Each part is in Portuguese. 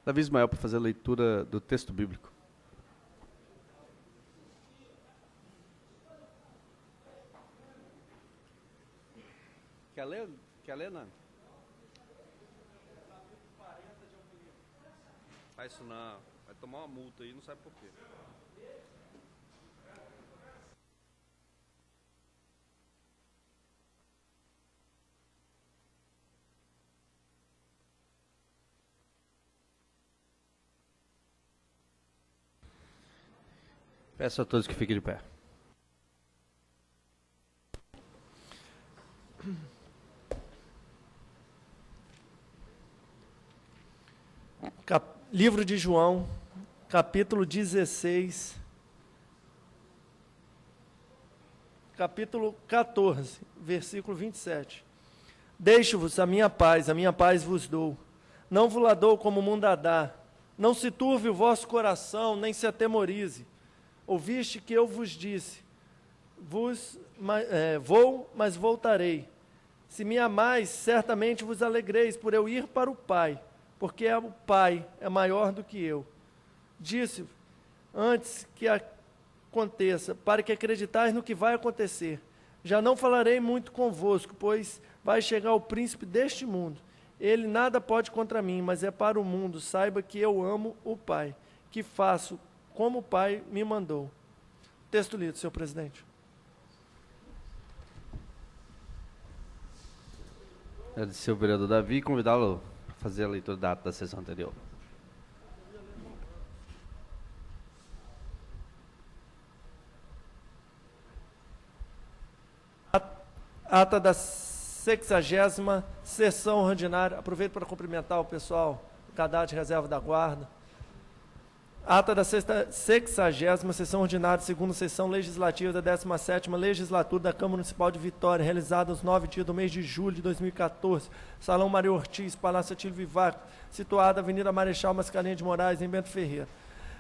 Davi Ismael, para fazer a leitura do texto bíblico. Quer ler? Quer ler, não? Faz isso não. Vai tomar uma multa aí, não sabe por quê. Peço a todos que fiquem de pé. Livro de João, capítulo 16, capítulo 14, versículo 27. Deixo-vos a minha paz vos dou. Não vos la dou como o mundo a dá. Não se turve o vosso coração, nem se atemorize. Ouviste que eu vos disse, vou, mas voltarei. Se me amais, certamente vos alegreis por eu ir para o Pai, porque o Pai é maior do que eu. Disse antes que aconteça, para que acreditais no que vai acontecer. Já não falarei muito convosco, pois vai chegar o príncipe deste mundo. Ele nada pode contra mim, mas é para o mundo. Saiba que eu amo o Pai, que faço como o Pai me mandou. Texto lido, senhor presidente. Agradecer ao vereador Davi e convidá-lo a fazer a leitura da ata da sessão anterior. Ata da 60ª sessão ordinária. Aproveito para cumprimentar o pessoal do cadastro de reserva da guarda. Ata da 60ª sessão ordinária, segunda sessão legislativa da 17ª legislatura da Câmara Municipal de Vitória, realizada aos 9 dias do mês de julho de 2014, Salão Maria Ortiz, Palácio Atílio Vivaco, situada Avenida Marechal Mascarenhas de Moraes, em Bento Ferreira.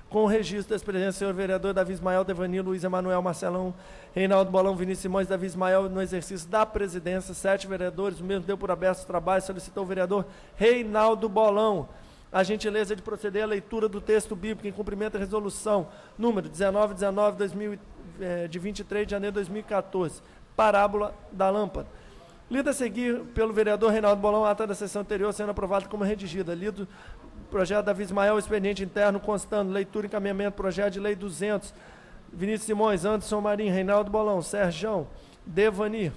Com o registro das presenças do senhor vereador Davi Ismael, Devani, Luiz Emanuel, Marcelão, Reinaldo Bolão, Vinícius Simões, Davi Ismael, no exercício da presidência, 7 vereadores, o mesmo deu por aberto os trabalhos, solicitou o vereador Reinaldo Bolão a gentileza de proceder à leitura do texto bíblico em cumprimento à resolução número 1919 de 23 de janeiro de 2014, parábola da lâmpada. Lida a seguir pelo vereador Reinaldo Bolão, ata da sessão anterior sendo aprovada como redigida. Lido projeto Davi Ismael, expediente interno constando, leitura e encaminhamento, projeto de lei 200, Vinícius Simões, Anderson Marinho, Reinaldo Bolão, Sergião, Devani.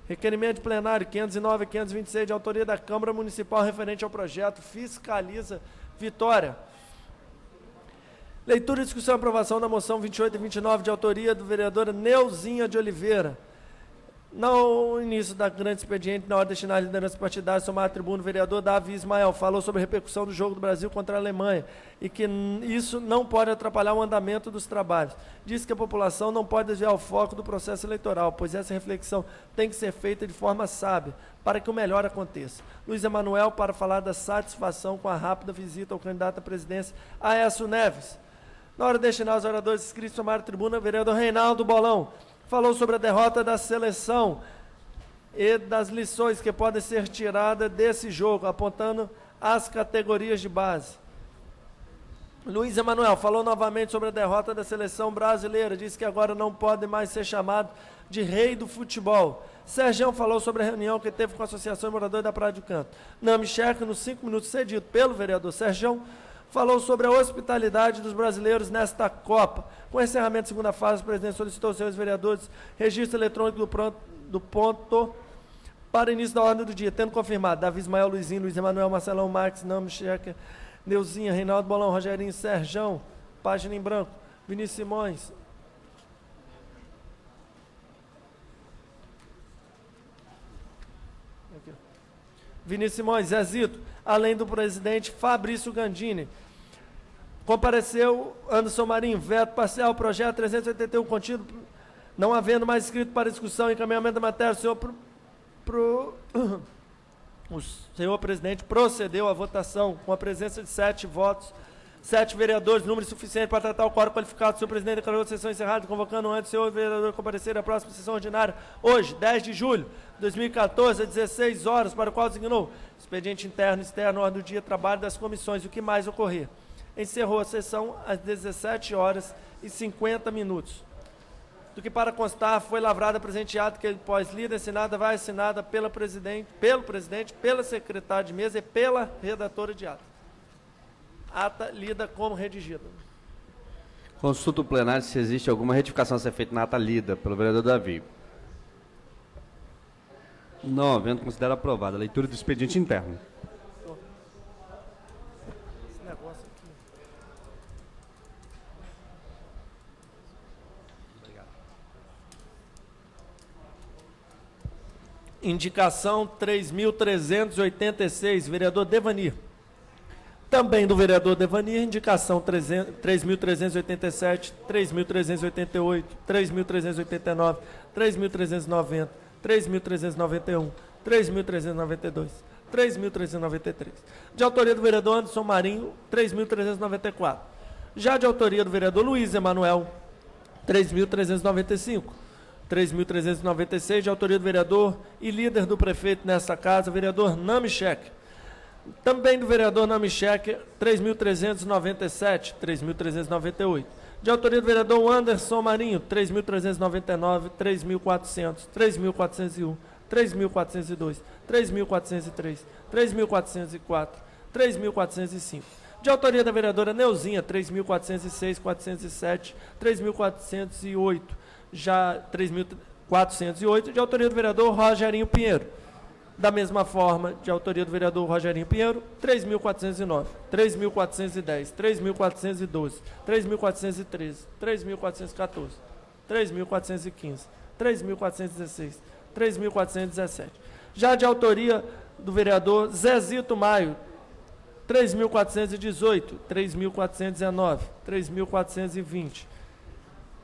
Requerimento de plenário 509 e 526 de autoria da Câmara Municipal referente ao projeto Fiscaliza Vitória. Leitura, discussão e aprovação da moção 28 e 29 de autoria do vereadora Neuzinha de Oliveira. No início da grande expediente, na hora de destinar a liderança partidária, somar a tribuna, o vereador Davi Ismael falou sobre a repercussão do jogo do Brasil contra a Alemanha e que isso não pode atrapalhar o andamento dos trabalhos. Disse que a população não pode desviar o foco do processo eleitoral, pois essa reflexão tem que ser feita de forma sábia, para que o melhor aconteça. Luiz Emanuel, para falar da satisfação com a rápida visita ao candidato à presidência, Aécio Neves. Na hora de destinar os oradores inscritos, somar a tribuna, o vereador Reinaldo Bolão falou sobre a derrota da seleção e das lições que podem ser tiradas desse jogo, apontando as categorias de base. Luiz Emanuel falou novamente sobre a derrota da seleção brasileira, disse que agora não pode mais ser chamado de rei do futebol. Sergião falou sobre a reunião que teve com a Associação de Moradores da Praia do Canto. Nami Cheque, nos 5 minutos cedido pelo vereador Sergião, falou sobre a hospitalidade dos brasileiros nesta Copa. Com o encerramento da segunda fase, o presidente solicitou aos seus vereadores registro eletrônico do ponto para início da ordem do dia, tendo confirmado Davi Ismael, Luizinho, Luiz Emanuel, Marcelão, Marques, Nami Cheque, Neuzinha, Reinaldo Bolão, Rogerinho, Serjão, página em branco, Vinícius Simões. Vinícius Simões, Zezito, além do presidente Fabrício Gandini. Compareceu Anderson Marinho, veto parcial, projeto 381 contido, não havendo mais escrito para discussão e encaminhamento da matéria, o senhor presidente procedeu à votação com a presença de 7 votos 7 vereadores, número suficiente para tratar o quórum qualificado. O senhor presidente declarou a sessão encerrada, convocando antes o senhor vereador comparecer à próxima sessão ordinária, hoje, 10 de julho de 2014, às 16 horas, para o qual designou expediente interno e externo, ordem do dia, trabalho das comissões, o que mais ocorrer. Encerrou a sessão às 17 horas e 50 minutos. Do que para constar, foi lavrada presente ato que, após lida, assinada, vai assinada pelo presidente, pela secretária de mesa e pela redatora de ata. Ata lida como redigida. Consulta o plenário se existe alguma retificação a ser feita na ata lida pelo vereador Davi. Não havendo, considera aprovada a leitura do expediente interno. Esse negócio aqui. Obrigado. Indicação 3.386, vereador Devanir. Também do vereador Devanir, indicação 3.387, 3.388, 3.389, 3.390, 3.391, 3.392, 3.393. De autoria do vereador Anderson Marinho, 3.394. Já de autoria do vereador Luiz Emanuel, 3.395. 3.396, de autoria do vereador e líder do prefeito nessa casa, vereador Namichek. Também do vereador Namichek, 3.397, 3.398. De autoria do vereador Anderson Marinho, 3.399, 3.400, 3.401, 3.402, 3.403, 3.404, 3.405. De autoria da vereadora Neuzinha, 3.406, 407, 3.408, já 3.408, de autoria do vereador Rogerinho Pinheiro. Da mesma forma, de autoria do vereador Rogerinho Pinheiro, 3.409, 3.410, 3.412, 3.413, 3.414, 3.415, 3.416, 3.417. Já de autoria do vereador Zezito Maio, 3.418, 3.419, 3.420,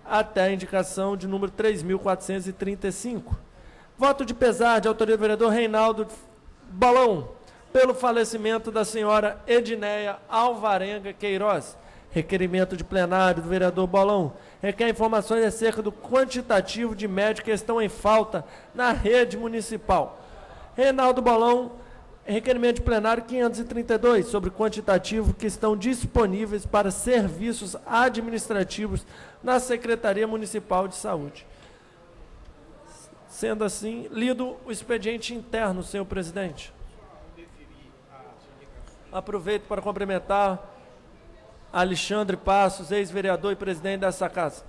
até a indicação de número 3.435. Voto de pesar de autoria do vereador Reinaldo Balão, pelo falecimento da senhora Edneia Alvarenga Queiroz. Requerimento de plenário do vereador Balão. Requer informações acerca do quantitativo de médicos que estão em falta na rede municipal. Reinaldo Balão, requerimento de plenário 532, sobre quantitativo que estão disponíveis para serviços administrativos na Secretaria Municipal de Saúde. Sendo assim, lido o expediente interno, senhor presidente. Aproveito para cumprimentar Alexandre Passos, ex-vereador e presidente dessa casa.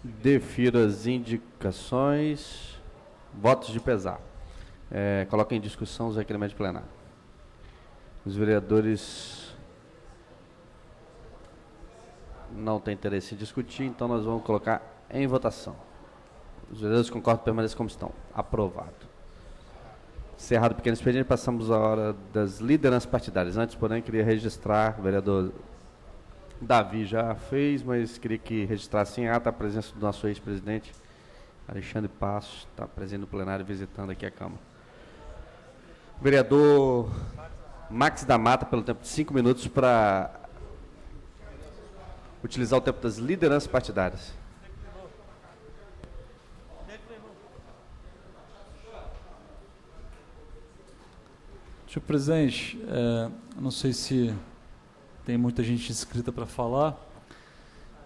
Defiro as indicações. Votos de pesar. Coloca em discussão os requerimentos plenários. Os vereadores não têm interesse em discutir, então nós vamos colocar em votação. Os vereadores concordam, permaneçam como estão. Aprovado. Encerrado o pequeno expediente, passamos à hora das lideranças partidárias. Antes, porém, queria registrar, o vereador Davi já fez, mas queria que registrasse em ata a presença do nosso ex-presidente, Alexandre Passos, está presente no plenário, visitando aqui a Câmara. O vereador Max da Mata, pelo tempo de 5 minutos, para utilizar o tempo das lideranças partidárias. Senhor presidente, não sei se tem muita gente inscrita para falar.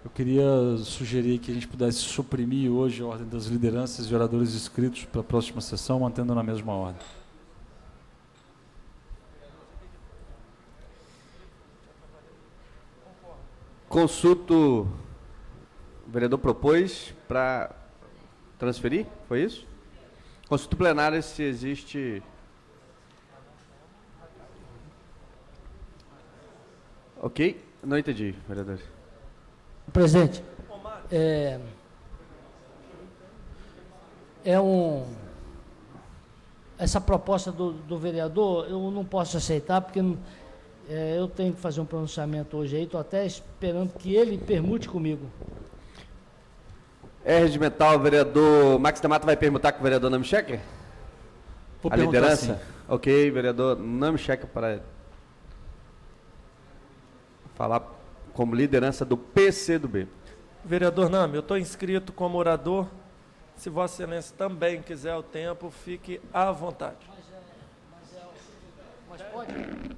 Eu queria sugerir que a gente pudesse suprimir hoje a ordem das lideranças e oradores inscritos para a próxima sessão, mantendo na mesma ordem. Consulto, o vereador propôs para transferir, foi isso? Consulto plenário se existe... Ok, não entendi, vereador. Presidente, essa proposta do vereador eu não posso aceitar, porque eu tenho que fazer um pronunciamento hoje aí, estou até esperando que ele permute comigo. É regimental, o vereador Max da Mata vai permutar com o vereador Namichek? A liderança? Sim. Ok, vereador Nami Checa para falar como liderança do PCdoB. Vereador Nami, eu estou inscrito como orador. Se Vossa Excelência também quiser o tempo, fique à vontade. Mas pode? Pode.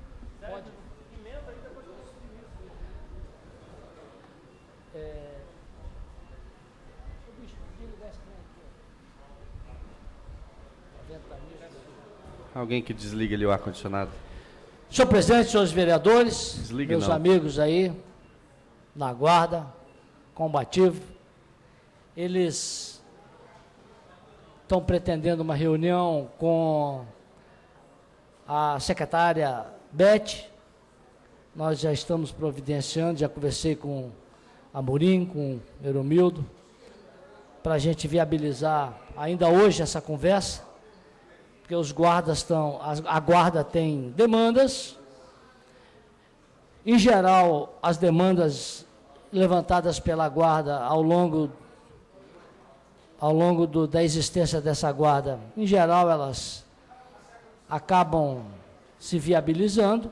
Alguém que desliga ali o ar-condicionado. Senhor presidente, senhores vereadores, Desligue meus não. amigos aí, na guarda, combativo, eles estão pretendendo uma reunião com a secretária Beth. Nós já estamos providenciando, já conversei com a Amorim, com o Eromildo, para a gente viabilizar ainda hoje essa conversa, porque os guardas estão, a guarda tem demandas. Em geral, as demandas levantadas pela guarda ao longo da existência dessa guarda, em geral, elas acabam se viabilizando.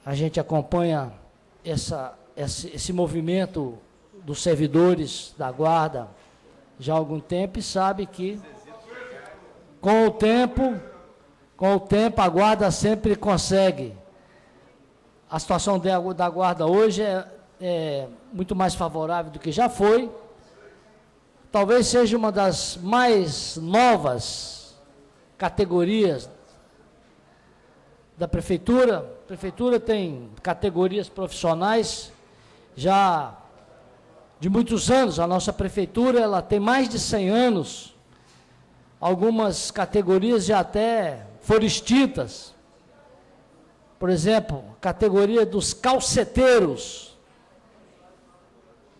A gente acompanha esse movimento dos servidores da guarda já há algum tempo e sabe que com o tempo a guarda sempre consegue. A situação da guarda hoje é muito mais favorável do que já foi. Talvez seja uma das mais novas categorias da prefeitura. A prefeitura tem categorias profissionais já de muitos anos. A nossa prefeitura ela tem mais de 100 anos. Algumas categorias já até foram extintas. Por exemplo, a categoria dos calceteiros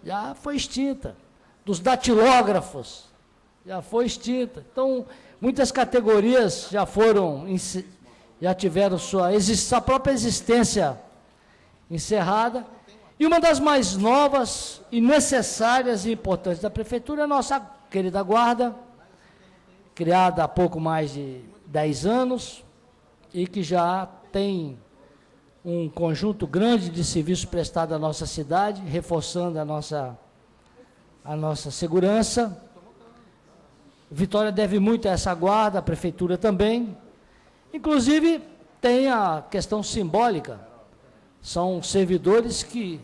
já foi extinta. Dos datilógrafos já foi extinta. Então, muitas categorias já tiveram sua própria existência encerrada. E uma das mais novas e necessárias e importantes da prefeitura é a nossa querida guarda, criada há pouco mais de 10 anos e que já tem um conjunto grande de serviços prestados à nossa cidade, reforçando a nossa segurança. Vitória deve muito a essa guarda, a prefeitura também. Inclusive, tem a questão simbólica. São servidores que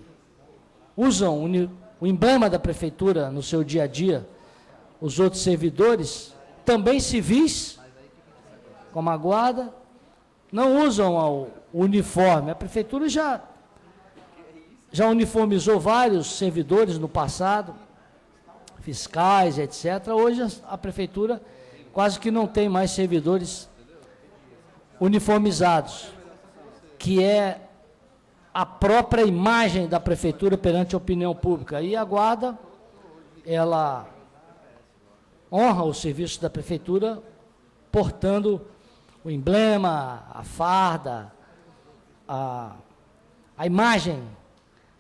usam o emblema da prefeitura no seu dia a dia. Os outros servidores, também civis, como a guarda, não usam o uniforme. A prefeitura já uniformizou vários servidores no passado, fiscais, etc. Hoje a prefeitura quase que não tem mais servidores uniformizados, que é a própria imagem da prefeitura perante a opinião pública. E a guarda, ela honra o serviço da prefeitura, portando o emblema, a farda, a imagem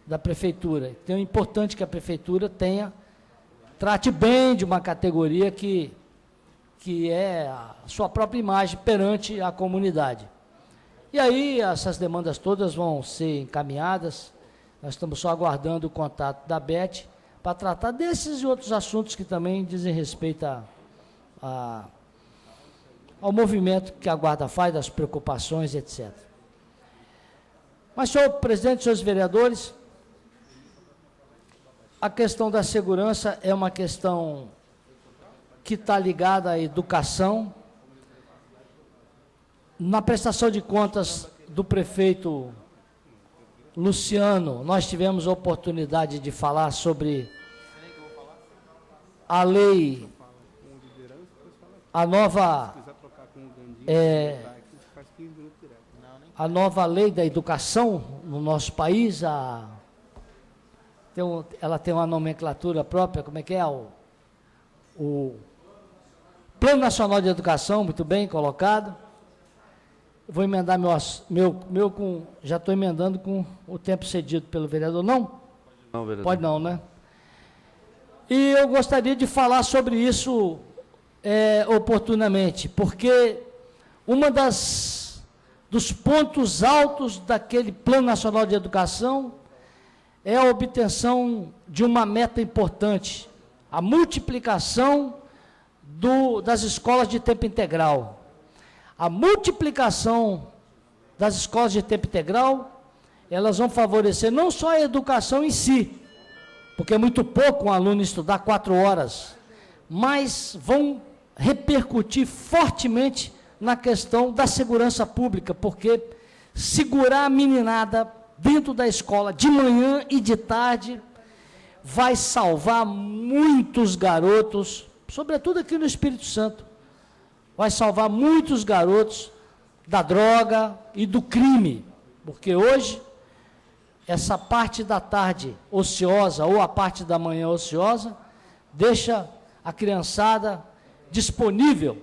da prefeitura. Então é importante que a prefeitura trate bem de uma categoria que é a sua própria imagem perante a comunidade. E aí essas demandas todas vão ser encaminhadas. Nós estamos só aguardando o contato da Beth para tratar desses e outros assuntos que também dizem respeito ao movimento que a guarda faz, das preocupações, etc. Mas, senhor presidente, senhores vereadores, a questão da segurança é uma questão que está ligada à educação. Na prestação de contas do prefeito Luciano, nós tivemos a oportunidade de falar sobre a lei, a nova lei da educação no nosso país. Ela tem uma nomenclatura própria, como é que é? O Plano Nacional de Educação, muito bem colocado. Vou emendar já estou emendando com o tempo cedido pelo vereador, não? Não, vereador. Pode não, né? E eu gostaria de falar sobre isso oportunamente, porque dos pontos altos daquele Plano Nacional de Educação é a obtenção de uma meta importante, a multiplicação das escolas de tempo integral. A multiplicação das escolas de tempo integral, elas vão favorecer não só a educação em si, porque é muito pouco um aluno estudar 4 horas, mas vão repercutir fortemente na questão da segurança pública, porque segurar a meninada dentro da escola de manhã e de tarde vai salvar muitos garotos, sobretudo aqui no Espírito Santo, vai salvar muitos garotos da droga e do crime, porque hoje essa parte da tarde ociosa ou a parte da manhã ociosa deixa a criançada disponível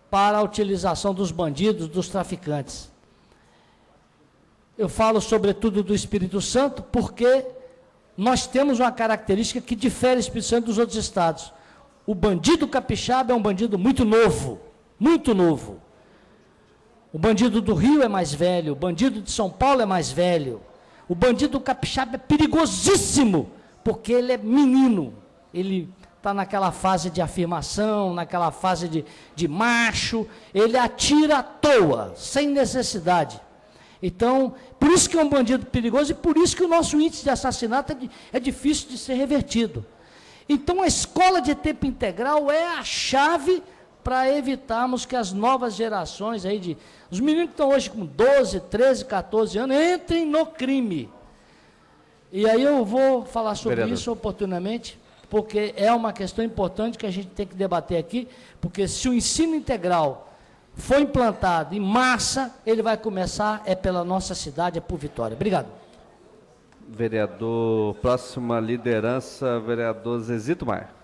para a utilização dos bandidos, dos traficantes. Eu falo sobretudo do Espírito Santo porque nós temos uma característica que difere o Espírito Santo dos outros estados. O bandido capixaba é um bandido muito novo, muito novo. O bandido do Rio é mais velho, o bandido de São Paulo é mais velho. O bandido capixaba é perigosíssimo, porque ele é menino, ele está naquela fase de afirmação, naquela fase de macho, ele atira à toa, sem necessidade. Então, por isso que é um bandido perigoso e por isso que o nosso índice de assassinato é difícil de ser revertido. Então, a escola de tempo integral é a chave para evitarmos que as novas gerações, os meninos que estão hoje com 12, 13, 14 anos, entrem no crime. E aí eu vou falar sobre isso oportunamente, porque é uma questão importante que a gente tem que debater aqui, porque se o ensino integral for implantado em massa, ele vai começar pela nossa cidade, por Vitória. Obrigado. Vereador, próxima liderança, vereador Zezito Maia.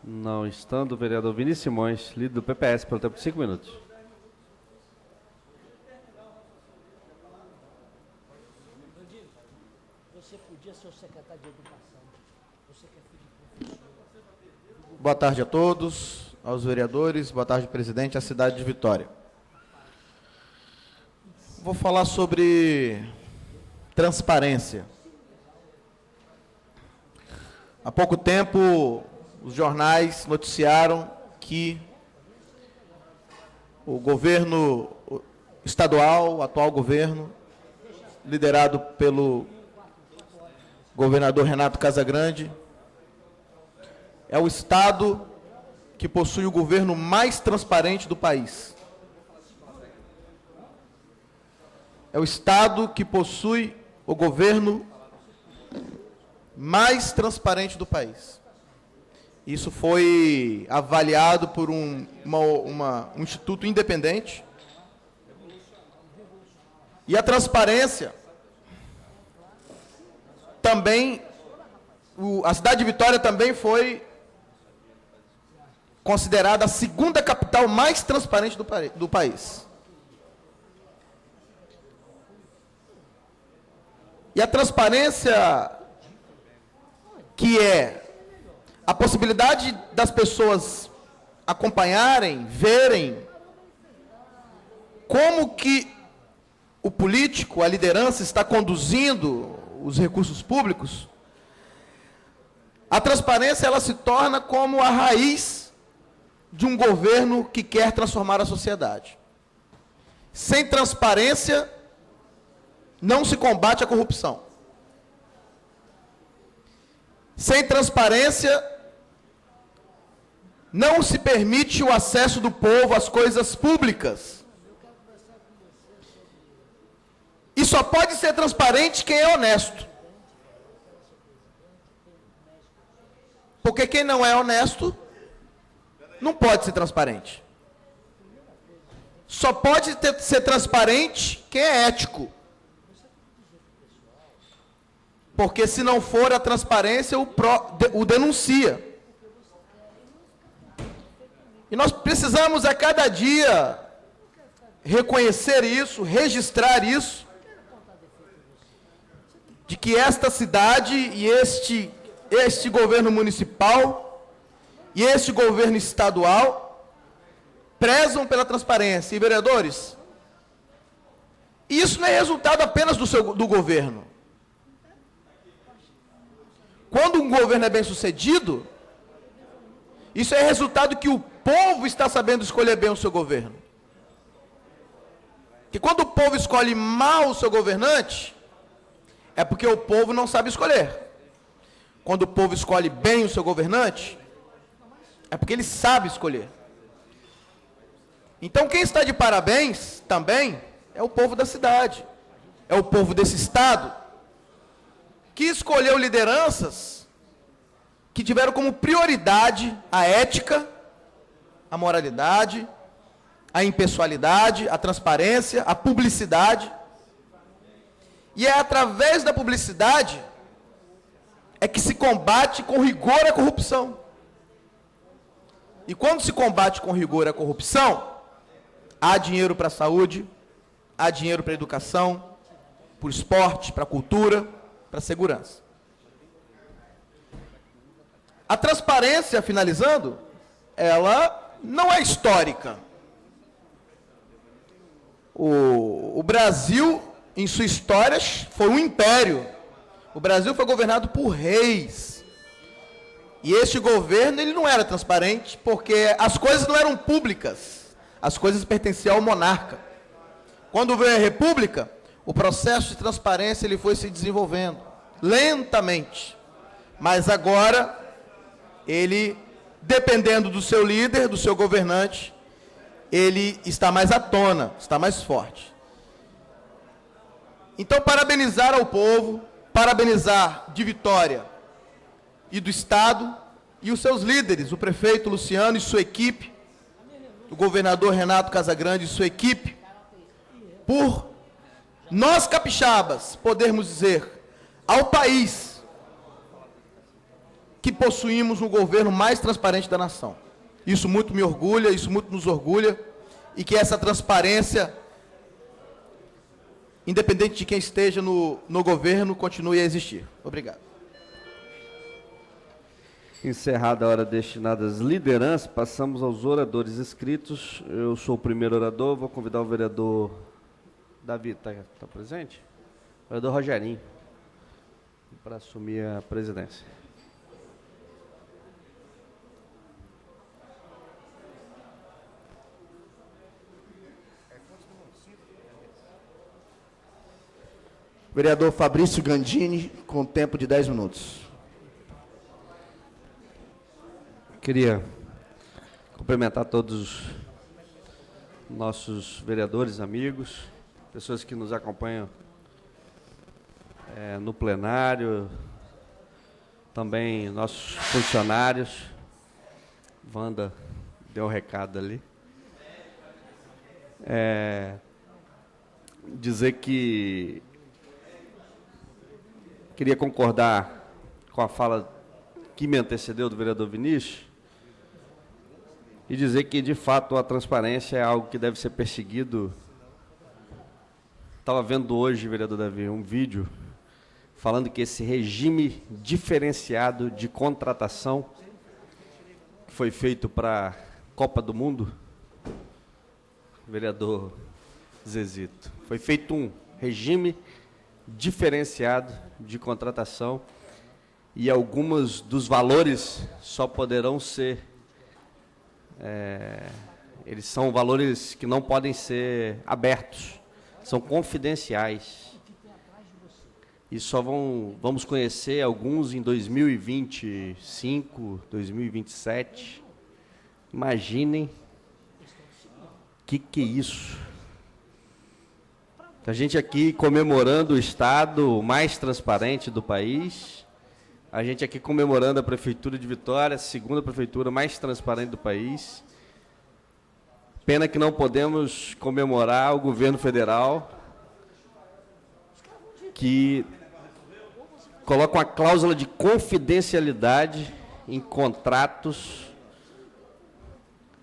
Não estando, o vereador Vinícius Simões, líder do PPS, pelo tempo de 5 minutos. Você podia ser o secretário de Educação. Você quer pedir professor. Boa tarde a todos, aos vereadores, boa tarde, presidente, à cidade de Vitória. Vou falar sobre transparência. Há pouco tempo, os jornais noticiaram que o governo estadual, o atual governo, liderado pelo governador Renato Casagrande, é o estado que possui o governo mais transparente do país. É o estado que possui o governo mais transparente do país. Isso foi avaliado por um instituto independente. E a transparência também, a cidade de Vitória também foi considerada a segunda capital mais transparente do país. E a transparência, que é a possibilidade das pessoas acompanharem, verem como que o político, a liderança está conduzindo os recursos públicos, a transparência ela se torna como a raiz de um governo que quer transformar a sociedade. Sem transparência, não se combate a corrupção. Sem transparência, não se permite o acesso do povo às coisas públicas. E só pode ser transparente quem é honesto. Porque quem não é honesto, não pode ser transparente. Só pode ser transparente quem é ético. Porque se não for a transparência, o denuncia. E nós precisamos a cada dia reconhecer isso, registrar isso, de que esta cidade e este governo municipal e este governo estadual prezam pela transparência. E, vereadores, isso não é resultado apenas do governo. Quando um governo é bem sucedido, isso é resultado que o povo está sabendo escolher bem o seu governo. Que quando o povo escolhe mal o seu governante, é porque o povo não sabe escolher. Quando o povo escolhe bem o seu governante, é porque ele sabe escolher. Então quem está de parabéns também é o povo da cidade, é o povo desse estado, que escolheu lideranças que tiveram como prioridade a ética, a moralidade, a impessoalidade, a transparência, a publicidade. E é através da publicidade é que se combate com rigor a corrupção. E quando se combate com rigor a corrupção, há dinheiro para a saúde, há dinheiro para a educação, para o esporte, para a cultura, para a segurança. A transparência, finalizando, ela não é histórica. O Brasil, em sua história, foi um império. O Brasil foi governado por reis. E este governo, ele não era transparente, porque as coisas não eram públicas. As coisas pertenciam ao monarca. Quando veio a república, o processo de transparência ele foi se desenvolvendo, lentamente. Mas agora, ele, dependendo do seu líder, do seu governante, ele está mais à tona, está mais forte. Então, parabenizar ao povo, parabenizar de Vitória e do Estado, e os seus líderes, o prefeito Luciano e sua equipe, o governador Renato Casagrande e sua equipe, por nós capixabas podermos dizer ao país que possuímos um governo mais transparente da nação. Isso muito me orgulha, isso muito nos orgulha, e que essa transparência, independente de quem esteja no governo, continue a existir. Obrigado. Encerrada a hora destinada às lideranças, passamos aos oradores inscritos. Eu sou o primeiro orador, vou convidar o vereador Davi, está presente? O vereador Rogerinho, para assumir a presidência. Vereador Fabrício Gandini, com tempo de 10 minutos. Queria cumprimentar todos os nossos vereadores, amigos, pessoas que nos acompanham no plenário, também nossos funcionários. Wanda deu um recado ali. Dizer que queria concordar com a fala que me antecedeu do vereador Vinícius e dizer que, de fato, a transparência é algo que deve ser perseguido. Estava vendo hoje, vereador Davi, um vídeo falando que esse regime diferenciado de contratação que foi feito para a Copa do Mundo, vereador Zezito, foi feito um regime diferenciado de contratação e alguns dos valores só poderão ser, eles são valores que não podem ser abertos, são confidenciais. E só vamos conhecer alguns em 2025, 2027. Imaginem o que é isso. A gente aqui comemorando o Estado mais transparente do país, a gente aqui comemorando a Prefeitura de Vitória, a segunda prefeitura mais transparente do país. Pena que não podemos comemorar o governo federal, que coloca uma cláusula de confidencialidade em contratos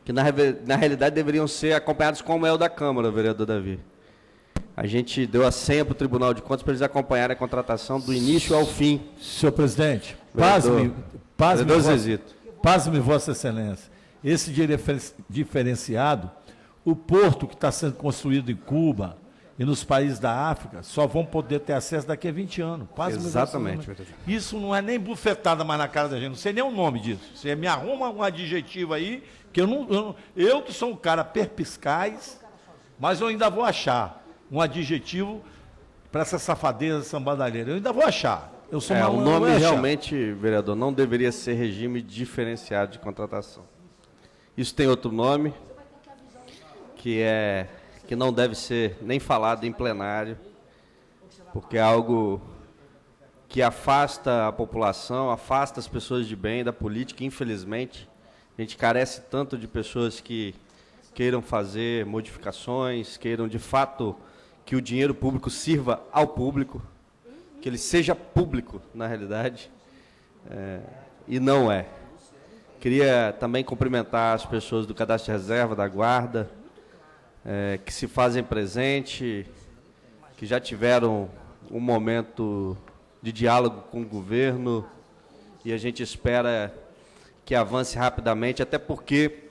que, na realidade, deveriam ser acompanhados como é o da Câmara, vereador Davi. A gente deu a senha para o Tribunal de Contas para eles acompanharem a contratação do início ao fim. Senhor presidente, pasme. Vereador Zezito. Pasme, Vossa Excelência, esse diferenciado, o porto que está sendo construído em Cuba e nos países da África só vão poder ter acesso daqui a 20 anos. Pasme, Exatamente. Vossa Excelência. Isso não é nem bufetada mais na cara da gente, não sei nem o nome disso. Você me arruma um adjetivo aí, que eu que sou um cara perspicaz, mas eu ainda vou achar um adjetivo para essa safadeza sambadalheira. Eu ainda vou achar. Eu sou O malandro, nome eu vou achar. realmente, vereador, não deveria ser regime diferenciado de contratação. Isso tem outro nome, que não deve ser nem falado em plenário, porque é algo que afasta a população, afasta as pessoas de bem da política. Infelizmente, a gente carece tanto de pessoas que queiram fazer modificações, queiram de fato que o dinheiro público sirva ao público, que ele seja público, na realidade, e não é. Queria também cumprimentar as pessoas do Cadastro de Reserva, da Guarda, que se fazem presente, que já tiveram um momento de diálogo com o governo, e a gente espera que avance rapidamente, até porque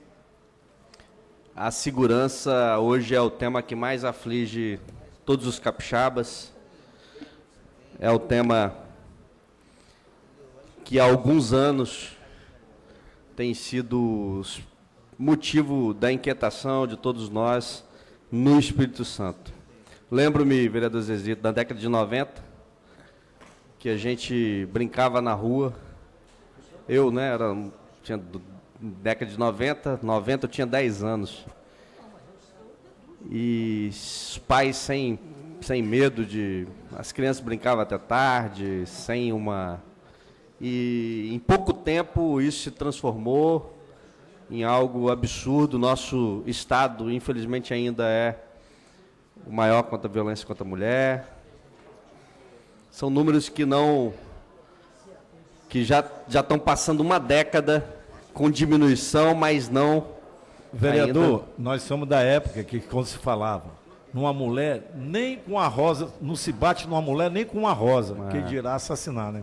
a segurança hoje é o tema que mais aflige todos os capixabas, é o tema que há alguns anos tem sido motivo da inquietação de todos nós no Espírito Santo. Lembro-me, vereador Zezito, da década de 90, que a gente brincava na rua. Eu, né, tinha década de 90 eu tinha 10 anos. E os pais sem medo de... As crianças brincavam até tarde, sem uma... E em pouco tempo isso se transformou em algo absurdo. Nosso estado, infelizmente, ainda é o maior contra a violência contra a mulher. São números que já estão passando uma década com diminuição, mas não... Vereador, ainda... nós somos da época que, quando se falava, numa mulher, nem com a rosa, não se bate numa mulher nem com uma rosa, que dirá assassinar, né?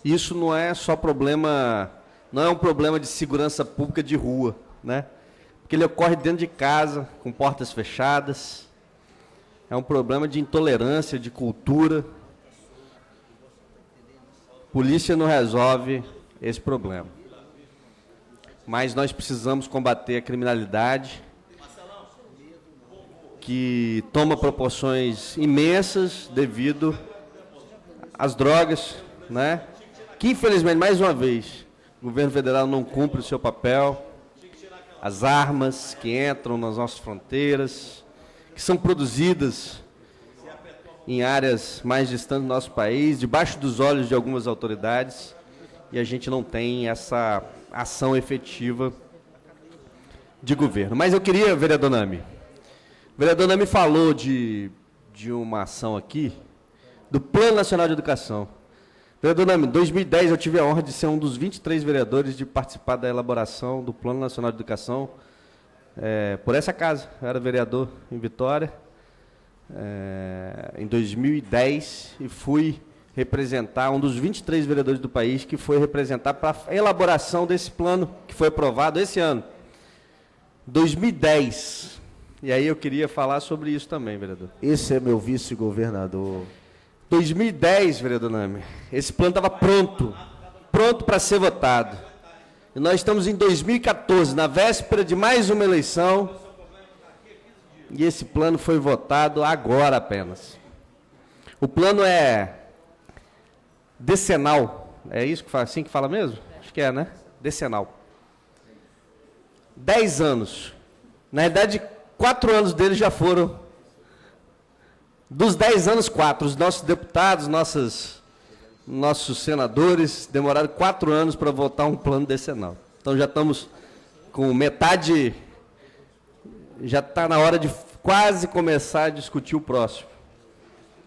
Isso não é só problema, não é um problema de segurança pública de rua, né? Porque ele ocorre dentro de casa, com portas fechadas. É um problema de intolerância, de cultura. Polícia não resolve esse problema. Mas nós precisamos combater a criminalidade, que toma proporções imensas devido às drogas, né? Que, infelizmente, mais uma vez, o governo federal não cumpre o seu papel, as armas que entram nas nossas fronteiras, que são produzidas em áreas mais distantes do nosso país, debaixo dos olhos de algumas autoridades, e a gente não tem essa ação efetiva de governo. Mas eu queria, vereador Nami, o vereador Nami falou de uma ação aqui, do Plano Nacional de Educação. Vereador Nami, em 2010 eu tive a honra de ser um dos 23 vereadores de participar da elaboração do Plano Nacional de Educação por essa casa. Eu era vereador em Vitória em 2010 e fui representar, um dos 23 vereadores do país que foi representar para a elaboração desse plano que foi aprovado esse ano, 2010. E aí eu queria falar sobre isso também, vereador. Esse é meu vice-governador. 2010, vereador Nami, esse plano estava pronto para ser votado. E nós estamos em 2014, na véspera de mais uma eleição, e esse plano foi votado agora apenas. O plano é decenal, é isso que fala, assim que fala mesmo? Acho que é, né? Decenal. 10 anos. Na verdade, 4 anos deles já foram. Dos 10 anos, 4. Os nossos deputados, nossos senadores demoraram 4 anos para votar um plano decenal. Então já estamos com metade, já está na hora de quase começar a discutir o próximo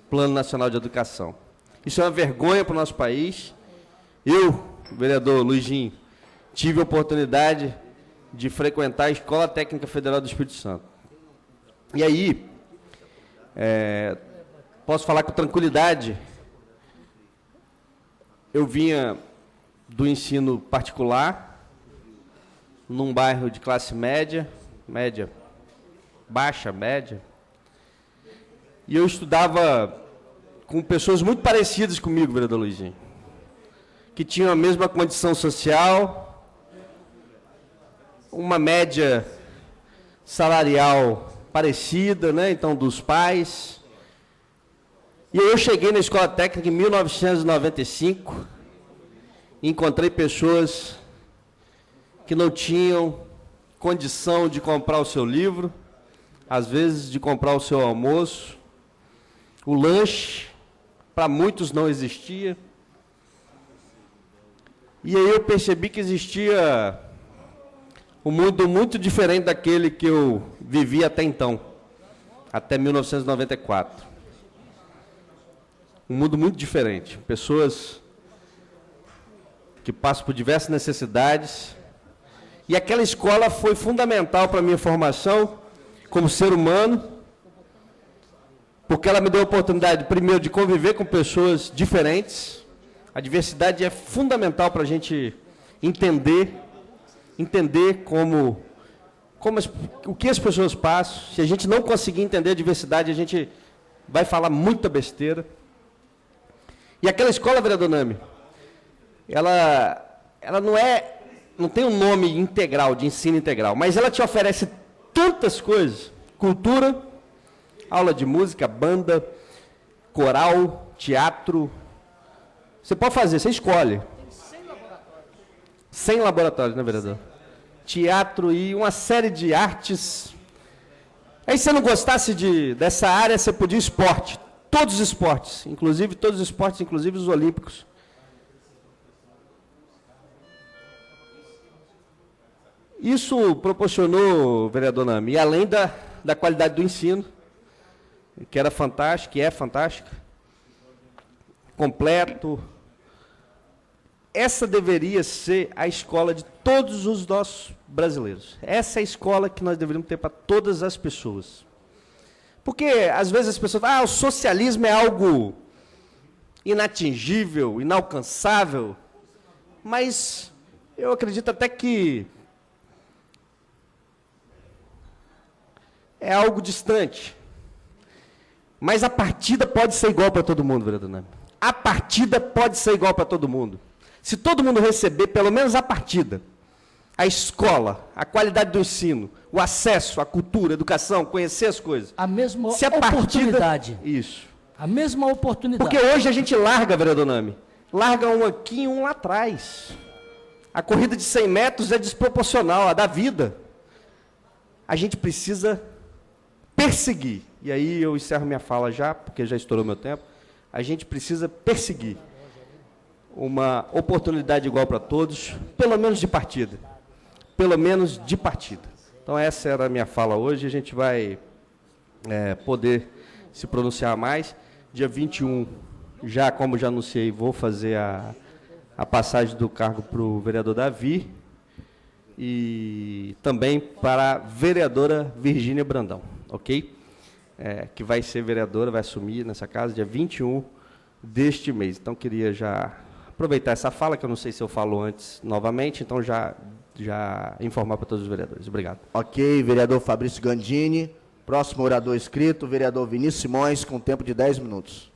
Plano Nacional de Educação. Isso é uma vergonha para o nosso país. Eu, vereador Luizinho, tive a oportunidade de frequentar a Escola Técnica Federal do Espírito Santo. E aí, posso falar com tranquilidade, eu vinha do ensino particular, num bairro de classe média, baixa, média, e eu estudava com pessoas muito parecidas comigo, vereador Luizinho, que tinham a mesma condição social, uma média salarial parecida, né, então, dos pais. E aí eu cheguei na escola técnica em 1995 e encontrei pessoas que não tinham condição de comprar o seu livro, às vezes de comprar o seu almoço, o lanche, para muitos não existia. E aí eu percebi que existia um mundo muito diferente daquele que eu vivia até então, até 1994. Um mundo muito diferente. Pessoas que passam por diversas necessidades. E aquela escola foi fundamental para a minha formação como ser humano, porque ela me deu a oportunidade, primeiro, de conviver com pessoas diferentes. A diversidade é fundamental para a gente entender o que as pessoas passam. Se a gente não conseguir entender a diversidade, a gente vai falar muita besteira. E aquela escola, vereador Nami, ela não tem um nome integral, de ensino integral, mas ela te oferece tantas coisas: cultura, aula de música, banda, coral, teatro. Você pode fazer, você escolhe. 100 laboratórios, né, vereador? Teatro e uma série de artes. Aí, se você não gostasse dessa área, você podia esporte. Todos os esportes, inclusive os olímpicos. Isso proporcionou, vereador Nami, e além da qualidade do ensino, que era fantástica, que é fantástica, completo. Essa deveria ser a escola de todos os nossos brasileiros. Essa é a escola que nós deveríamos ter para todas as pessoas. Porque, às vezes, as pessoas falam: o socialismo é algo inatingível, inalcançável. Mas eu acredito até que é algo distante. Mas a partida pode ser igual para todo mundo, vereador Nami. A partida pode ser igual para todo mundo. Se todo mundo receber pelo menos a partida, a escola, a qualidade do ensino, o acesso à cultura, à educação, conhecer as coisas. A mesma se a oportunidade. Partida, isso. A mesma oportunidade. Porque hoje a gente larga, vereador Nami, larga um aqui e um lá atrás. A corrida de 100 metros é desproporcional, a da vida. A gente precisa perseguir. E aí eu encerro minha fala já, porque já estourou meu tempo. A gente precisa perseguir uma oportunidade igual para todos, pelo menos de partida. Pelo menos de partida. Então, essa era a minha fala hoje. A gente vai poder se pronunciar mais. Dia 21, já como já anunciei, vou fazer a passagem do cargo para o vereador Davi e também para a vereadora Virgínia Brandão, ok? Que vai ser vereadora, vai assumir nessa casa dia 21 deste mês. Então, queria já aproveitar essa fala, que eu não sei se eu falo antes novamente, então já informar para todos os vereadores. Obrigado. Ok, vereador Fabrício Gandini. Próximo orador inscrito, vereador Vinícius Simões, com tempo de 10 minutos.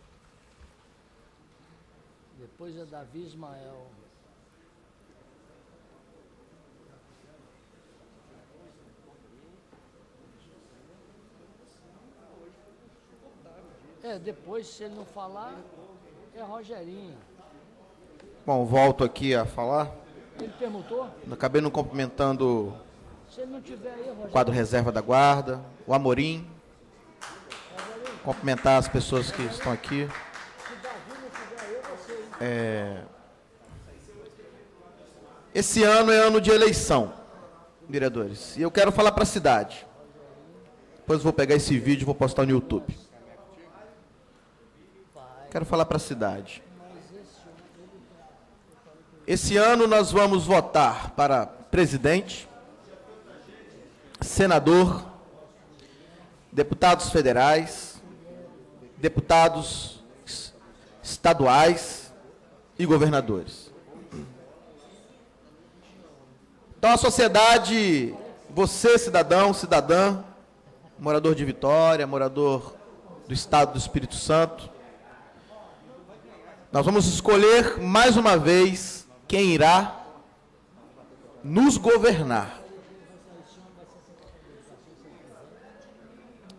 Depois é Davi Ismael. Depois, se ele não falar, é Rogerinho. Bom, volto aqui a falar. Ele perguntou? Acabei não cumprimentando Se ele não tiver aí, Rogerinho. o quadro reserva da guarda, o Amorim. Cumprimentar as pessoas que estão aqui. Esse ano é ano de eleição, vereadores. E eu quero falar para a cidade. Depois eu vou pegar esse vídeo e vou postar no YouTube. Quero falar para a cidade. Esse ano nós vamos votar para presidente, senador, deputados federais, deputados estaduais e governadores. Então a sociedade, você cidadão, cidadã, morador de Vitória, morador do Estado do Espírito Santo, nós vamos escolher mais uma vez quem irá nos governar.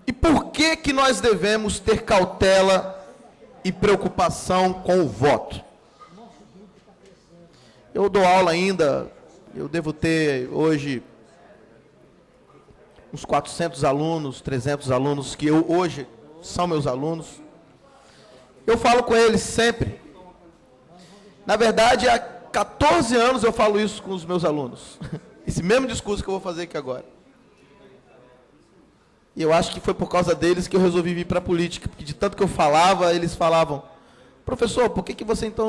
E por que que nós devemos ter cautela e preocupação com o voto? Eu dou aula ainda, eu devo ter hoje uns 400 alunos, 300 alunos que hoje são meus alunos. Eu falo com eles sempre. Na verdade, há 14 anos eu falo isso com os meus alunos. Esse mesmo discurso que eu vou fazer aqui agora. E eu acho que foi por causa deles que eu resolvi vir para a política, porque de tanto que eu falava, eles falavam: professor, por que você então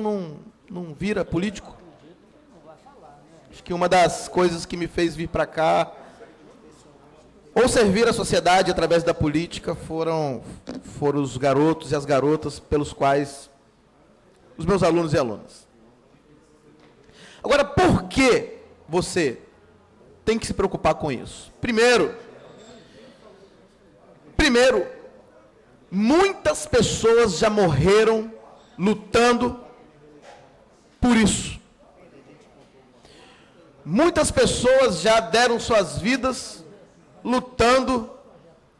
não vira político? Acho que uma das coisas que me fez vir para cá, ou servir a sociedade através da política, foram os garotos e as garotas pelos quais os meus alunos e alunas. Agora, por que você tem que se preocupar com isso? Primeiro, muitas pessoas já morreram lutando por isso. Muitas pessoas já deram suas vidas lutando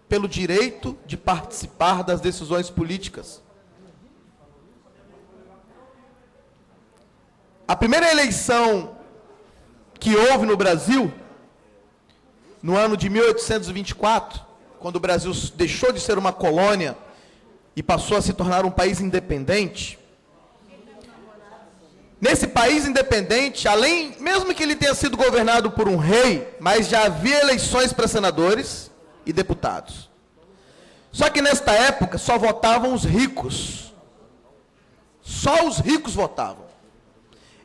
pelo direito de participar das decisões políticas. A primeira eleição que houve no Brasil, no ano de 1824, quando o Brasil deixou de ser uma colônia e passou a se tornar um país independente, nesse país independente, mesmo que ele tenha sido governado por um rei, mas já havia eleições para senadores e deputados. Só que nesta época só votavam os ricos. Só os ricos votavam.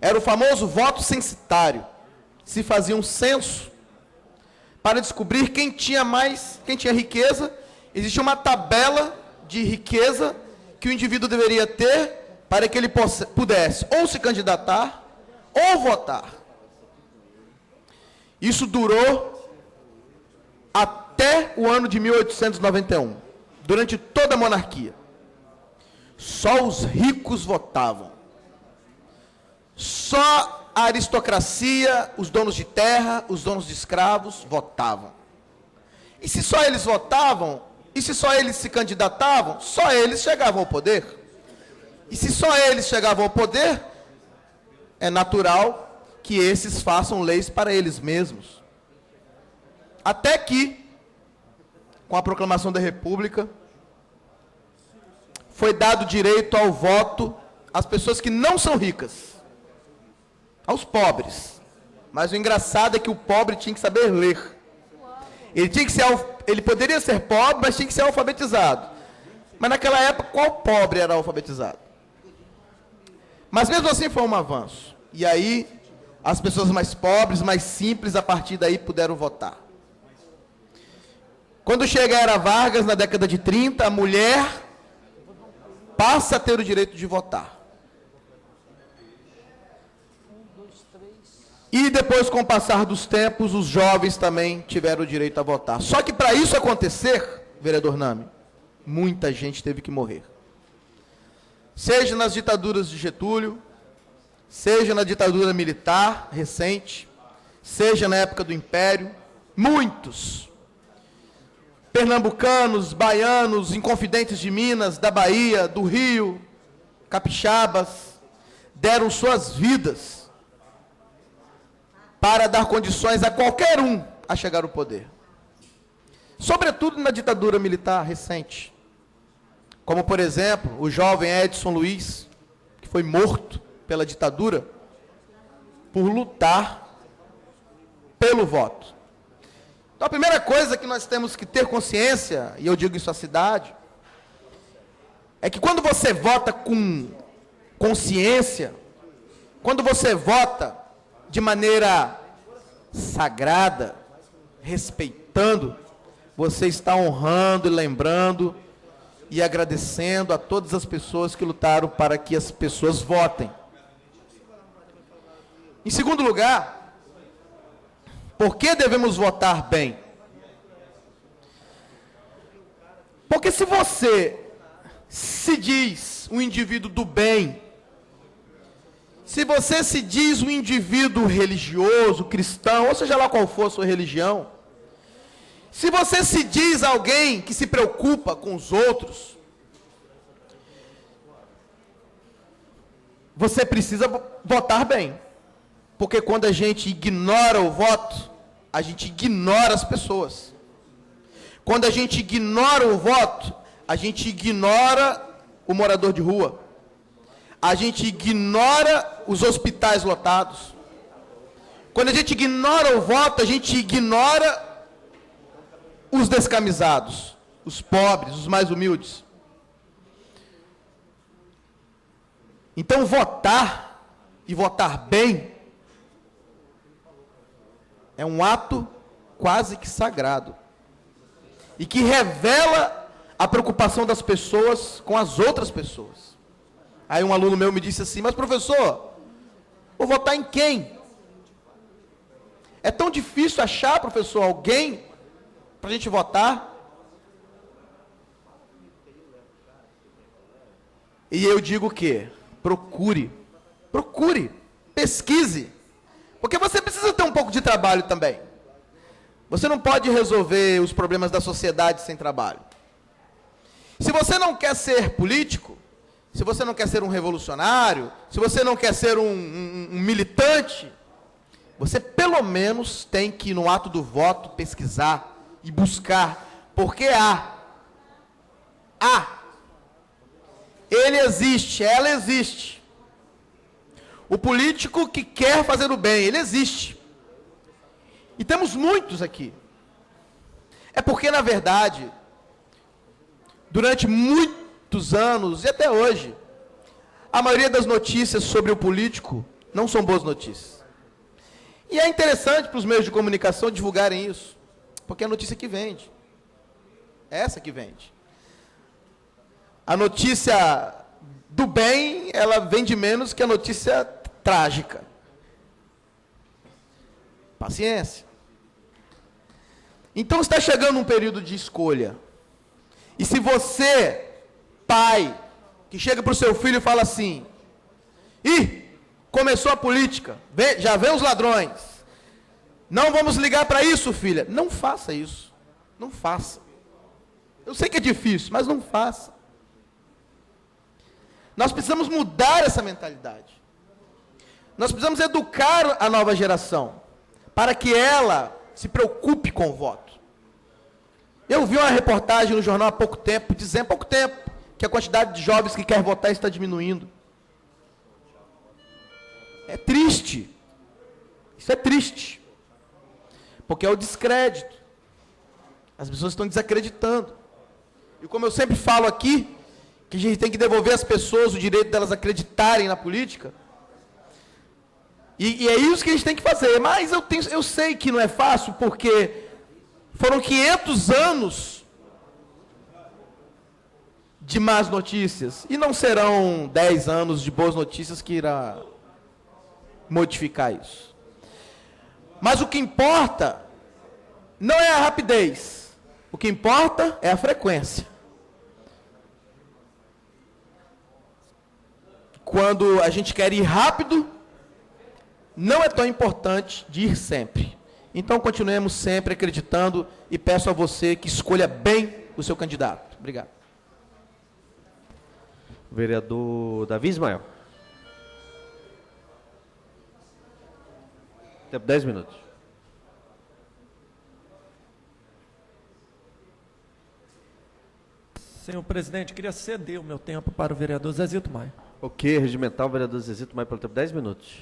Era o famoso voto censitário. Se fazia um censo para descobrir quem tinha riqueza. Existia uma tabela de riqueza que o indivíduo deveria ter para que ele pudesse ou se candidatar ou votar. Isso durou até o ano de 1891, durante toda a monarquia. Só os ricos votavam. Só a aristocracia, os donos de terra, os donos de escravos votavam. E se só eles votavam, e se só eles se candidatavam, só eles chegavam ao poder. E se só eles chegavam ao poder, é natural que esses façam leis para eles mesmos. Até que, com a proclamação da República, foi dado direito ao voto às pessoas que não são ricas, aos pobres. Mas o engraçado é que o pobre tinha que saber ler. Ele poderia ser pobre, mas tinha que ser alfabetizado. Mas naquela época, qual pobre era alfabetizado? Mas mesmo assim foi um avanço. E aí, as pessoas mais pobres, mais simples, a partir daí puderam votar. Quando chega a Era Vargas, na década de 30, a mulher passa a ter o direito de votar. E depois, com o passar dos tempos, os jovens também tiveram o direito a votar. Só que para isso acontecer, vereador Nami, muita gente teve que morrer. Seja nas ditaduras de Getúlio, seja na ditadura militar recente, seja na época do Império, muitos pernambucanos, baianos, inconfidentes de Minas, da Bahia, do Rio, capixabas, deram suas vidas para dar condições a qualquer um a chegar ao poder. Sobretudo na ditadura militar recente. Como, por exemplo, o jovem Edson Luiz, que foi morto pela ditadura por lutar pelo voto. Então, a primeira coisa que nós temos que ter consciência, e eu digo isso à cidade, é que quando você vota com consciência, quando você vota de maneira sagrada, respeitando, você está honrando e lembrando e agradecendo a todas as pessoas que lutaram para que as pessoas votem. Em segundo lugar, Por que devemos votar bem? Porque se você se diz um indivíduo do bem, se você se diz um indivíduo religioso, cristão, ou seja lá qual for a sua religião, se você se diz alguém que se preocupa com os outros, você precisa votar bem. Porque quando a gente ignora o voto, a gente ignora as pessoas. Quando a gente ignora o voto, a gente ignora o morador de rua. A gente ignora os hospitais lotados. Quando a gente ignora o voto, a gente ignora os descamisados, os pobres, os mais humildes. Então, votar e votar bem é um ato quase que sagrado e que revela a preocupação das pessoas com as outras pessoas. Aí um aluno meu me disse assim: mas professor, vou votar em quem? É tão difícil achar, professor, alguém para a gente votar? E eu digo o quê? Procure, pesquise, porque você precisa ter um pouco de trabalho também. Você não pode resolver os problemas da sociedade sem trabalho. Se você não quer ser político, se você não quer ser um revolucionário, se você não quer ser um militante, você pelo menos tem que, no ato do voto, pesquisar e buscar, porque ele existe, ela existe. O político que quer fazer o bem, ele existe. E temos muitos aqui. É porque, na verdade, durante muitos anos, e até hoje, a maioria das notícias sobre o político não são boas notícias. E é interessante para os meios de comunicação divulgarem isso, porque é a notícia que vende. É essa que vende. A notícia do bem, ela vende menos que a notícia trágica. Paciência. Então está chegando um período de escolha. E se você, pai, que chega para o seu filho e fala assim: começou a política, já vem os ladrões, não vamos ligar para isso, filha. Não faça isso. Não faça. Eu sei que é difícil, mas não faça. Nós precisamos mudar essa mentalidade. Nós precisamos educar a nova geração, para que ela se preocupe com o voto. Eu vi uma reportagem no jornal há pouco tempo, dizendo, que a quantidade de jovens que quer votar está diminuindo. É triste. Isso é triste. Porque é o descrédito. As pessoas estão desacreditando. E como eu sempre falo aqui, que a gente tem que devolver às pessoas o direito delas acreditarem na política. E é isso que a gente tem que fazer. Mas eu sei que não é fácil, porque foram 500 anos de más notícias. E não serão 10 anos de boas notícias que irá modificar isso. Mas o que importa não é a rapidez. O que importa é a frequência. Quando a gente quer ir rápido, não é tão importante de ir sempre. Então, continuemos sempre acreditando e peço a você que escolha bem o seu candidato. Obrigado. Vereador Davi Ismael. Tempo 10 minutos. Senhor presidente, queria ceder o meu tempo para o vereador Zezito Maia. Ok, regimental, vereador Zezito Maia, pelo tempo 10 minutos.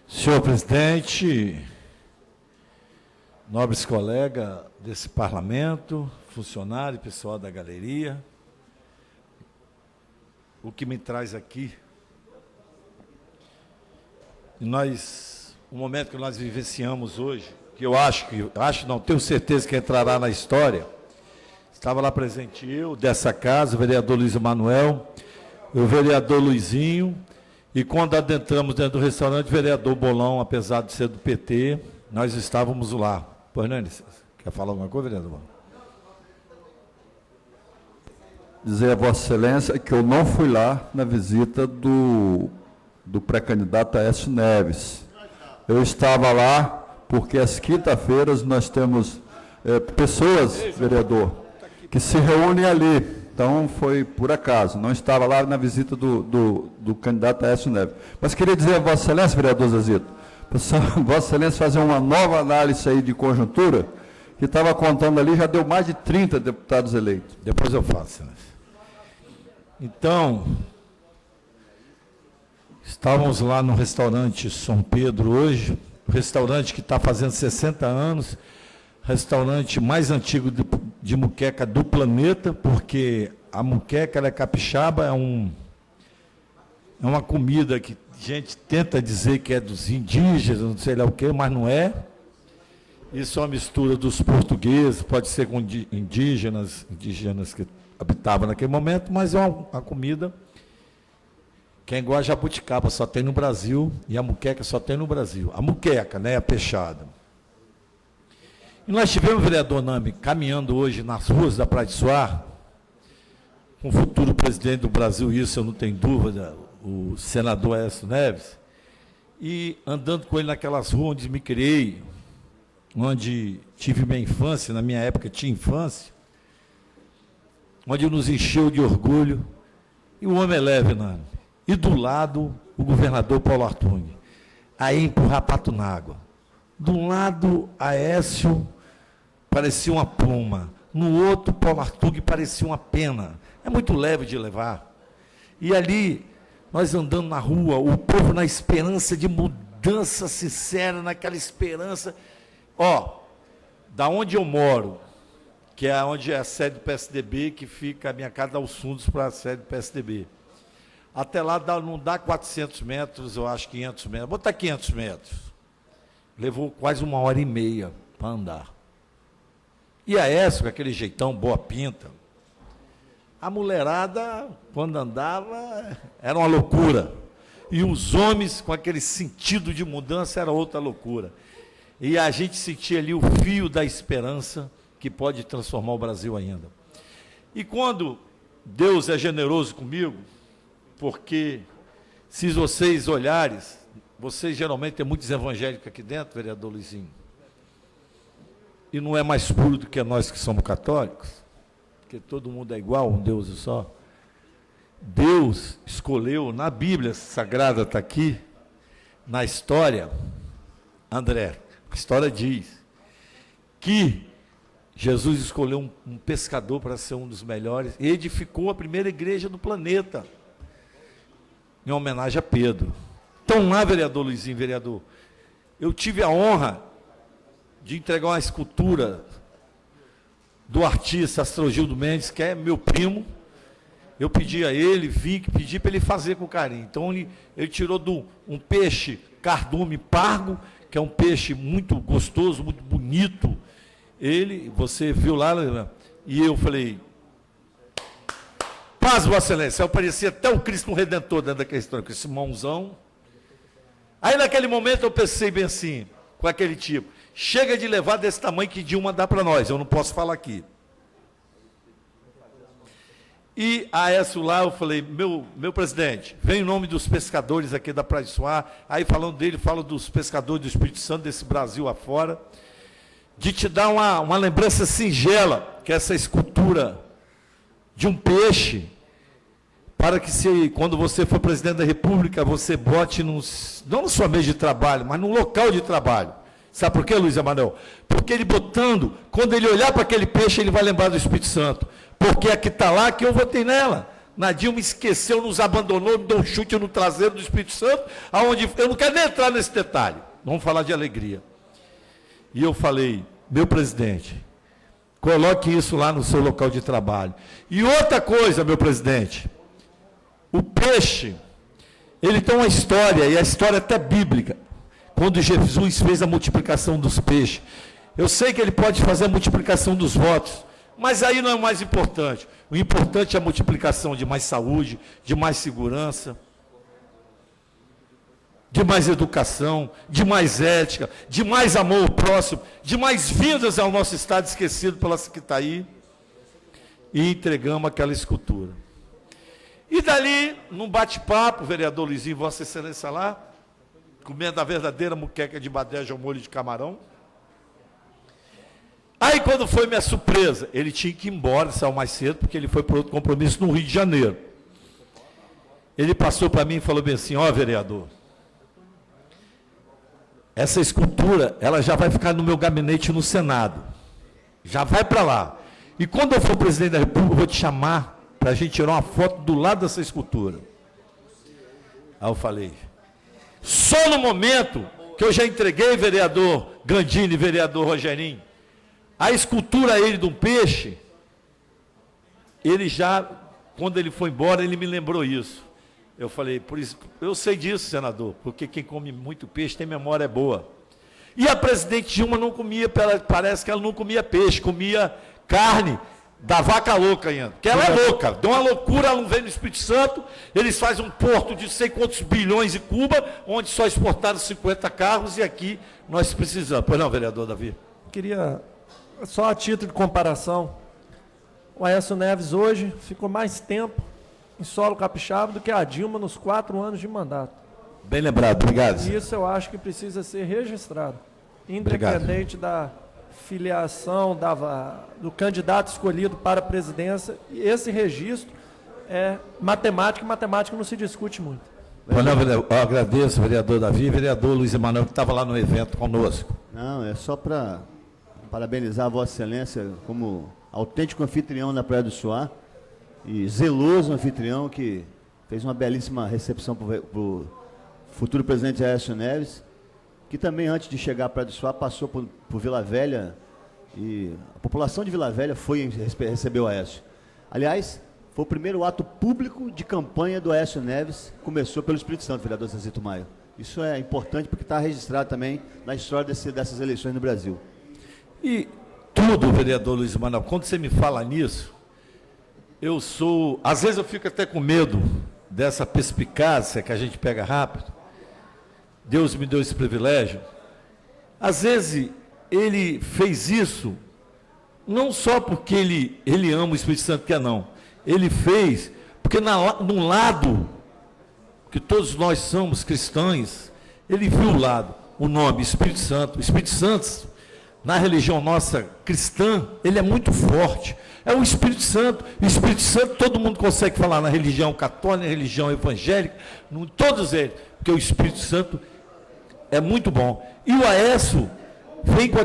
Senhor presidente, nobres colegas desse parlamento, funcionário, pessoal da galeria. O que me traz aqui, o momento que nós vivenciamos hoje, que eu não, tenho certeza que entrará na história. Estava lá presente eu, dessa casa, o vereador Luiz Emanuel, o vereador Luizinho, e quando adentramos dentro do restaurante, o vereador Bolão, apesar de ser do PT, nós estávamos lá. Pois não, quer falar alguma coisa, vereador? Dizer a Vossa Excelência que eu não fui lá na visita do pré-candidato Aécio Neves. Eu estava lá porque às quinta-feiras nós temos pessoas, vereador, que se reúnem ali. Então, foi por acaso. Não estava lá na visita do candidato Aécio Neves. Mas queria dizer a Vossa Excelência, vereador Zezito, para Vossa Excelência fazer uma nova análise aí de conjuntura, que estava contando ali, já deu mais de 30 deputados eleitos. Depois eu faço, Excelência. Então, estávamos lá no restaurante São Pedro hoje, restaurante que está fazendo 60 anos, restaurante mais antigo de muqueca do planeta, porque a muqueca, ela é capixaba, é uma comida que a gente tenta dizer que é dos indígenas, não sei lá o quê, mas não é. Isso é uma mistura dos portugueses, pode ser com indígenas que habitavam naquele momento, mas é uma comida que é igual a jabuticaba, só tem no Brasil, e a muqueca só tem no Brasil. A muqueca, né, a peixada. E nós tivemos, vereador Nami, caminhando hoje nas ruas da Praia de Suá, com o futuro presidente do Brasil, isso eu não tenho dúvida, o senador Aécio Neves, e andando com ele naquelas ruas onde me criei, onde tive minha infância, na minha época tinha infância, onde nos encheu de orgulho, e o homem é leve, Nami. E do lado, o governador Paulo Artung, aí empurrar pato na água. De um lado, Aécio parecia uma pluma, no outro, Paulo Artung parecia uma pena. É muito leve de levar. E ali, nós andando na rua, o povo na esperança de mudança sincera, naquela esperança. Da onde eu moro, que é onde é a sede do PSDB, que fica a minha casa dá os fundos para a sede do PSDB. Até lá não dá 400 metros, eu acho 500 metros. Vou botar 500 metros. Levou quase 1h30 para andar. E a Aécio, com aquele jeitão, boa pinta, a mulherada, quando andava, era uma loucura. E os homens, com aquele sentido de mudança, era outra loucura. E a gente sentia ali o fio da esperança que pode transformar o Brasil ainda. E quando Deus é generoso comigo, porque se vocês olharem, vocês geralmente tem muitos evangélicos aqui dentro, vereador Luizinho, e não é mais puro do que nós que somos católicos, porque todo mundo é igual, um Deus só. Deus escolheu, na Bíblia Sagrada está aqui, na história, André, a história diz que Jesus escolheu um pescador para ser um dos melhores, e edificou a primeira igreja do planeta, em homenagem a Pedro. Então lá, vereador Luizinho, vereador, eu tive a honra de entregar uma escultura do artista Astrogildo Mendes, que é meu primo. Eu pedi a ele, pedi para ele fazer com carinho. Então ele tirou um peixe cardume pargo, que é um peixe muito gostoso, muito bonito. Você viu lá, e eu falei, paz, Vossa Excelência, eu parecia até o Cristo Redentor dentro daquela história, com esse mãozão. Aí naquele momento eu pensei bem assim, com aquele tipo, chega de levar desse tamanho que Dilma dá para nós, eu não posso falar aqui. E a Aécio lá, eu falei, meu presidente, vem em nome dos pescadores aqui da Praia de Suá, aí falando dele, falo dos pescadores do Espírito Santo, desse Brasil afora, de te dar uma lembrança singela, que é essa escultura de um peixe, para que quando você for presidente da República, você bote, não na sua mesa de trabalho, mas no local de trabalho. Sabe por quê, Luiz Emanuel? Porque ele botando, quando ele olhar para aquele peixe, ele vai lembrar do Espírito Santo. Porque a que está lá, que eu votei nela. Na Dilma esqueceu, nos abandonou, me deu um chute no traseiro do Espírito Santo, aonde eu não quero nem entrar nesse detalhe. Vamos falar de alegria. E eu falei, meu presidente, coloque isso lá no seu local de trabalho. E outra coisa, meu presidente, o peixe, ele tem uma história, e a história é até bíblica, quando Jesus fez a multiplicação dos peixes. Eu sei que ele pode fazer a multiplicação dos votos, mas aí não é o mais importante. O importante é a multiplicação de mais saúde, de mais segurança, de mais educação, de mais ética, de mais amor ao próximo, de mais vindas ao nosso estado esquecido pela Secretaria, e entregamos aquela escultura. E dali, num bate-papo, vereador Luizinho, Vossa Excelência lá, comendo a verdadeira muqueca de badeja ao molho de camarão. Aí, quando foi minha surpresa, ele tinha que ir embora, saiu mais cedo, porque ele foi para outro compromisso no Rio de Janeiro. Ele passou para mim e falou bem assim: ó, vereador, essa escultura, ela já vai ficar no meu gabinete no Senado. Já vai para lá. E quando eu for presidente da República, eu vou te chamar para a gente tirar uma foto do lado dessa escultura. Aí eu falei, só no momento que eu já entreguei, vereador Gandini, vereador Rogerinho, a escultura a ele de um peixe, ele já, quando ele foi embora, ele me lembrou isso. Eu falei, por isso, eu sei disso, senador, porque quem come muito peixe tem memória boa. E a presidente Dilma não comia, parece que ela não comia peixe, comia carne da vaca louca ainda. Porque ela é louca, deu uma loucura, ela não veio no Espírito Santo, eles fazem um porto de sei quantos bilhões de Cuba, onde só exportaram 50 carros, e aqui nós precisamos. Pois não, vereador Davi? Queria, só a título de comparação, o Aécio Neves hoje ficou mais tempo em solo capixaba do que a Dilma nos 4 anos de mandato. Bem lembrado, obrigado. E isso eu acho que precisa ser registrado, independente da filiação do candidato escolhido para a presidência. E esse registro é matemática, e matemática não se discute muito. Eu agradeço, vereador Davi, vereador Luiz Emanuel, que estava lá no evento conosco. Não, é só para parabenizar a Vossa Excelência como autêntico anfitrião da Praia do Suá, e zeloso anfitrião, que fez uma belíssima recepção para o futuro presidente Aécio Neves, que também, antes de chegar à Praia do Suá, passou por Vila Velha, e a população de Vila Velha recebeu o Aécio. Aliás, foi o primeiro ato público de campanha do Aécio Neves, começou pelo Espírito Santo, vereador Zezito Maia. Isso é importante porque está registrado também na história dessas eleições no Brasil. E tudo, vereador Luiz Emanuel, quando você me fala nisso, às vezes eu fico até com medo dessa perspicácia que a gente pega rápido. Deus me deu esse privilégio. Às vezes ele fez isso não só porque ele ama o Espírito Santo, que é não. Ele fez porque num lado que todos nós somos cristãos, ele viu o lado, o nome Espírito Santo. O Espírito Santo, na religião nossa cristã, ele é muito forte. É o Espírito Santo. O Espírito Santo todo mundo consegue falar na religião católica, na religião evangélica, todos eles, porque o Espírito Santo é muito bom. E o Aécio vem com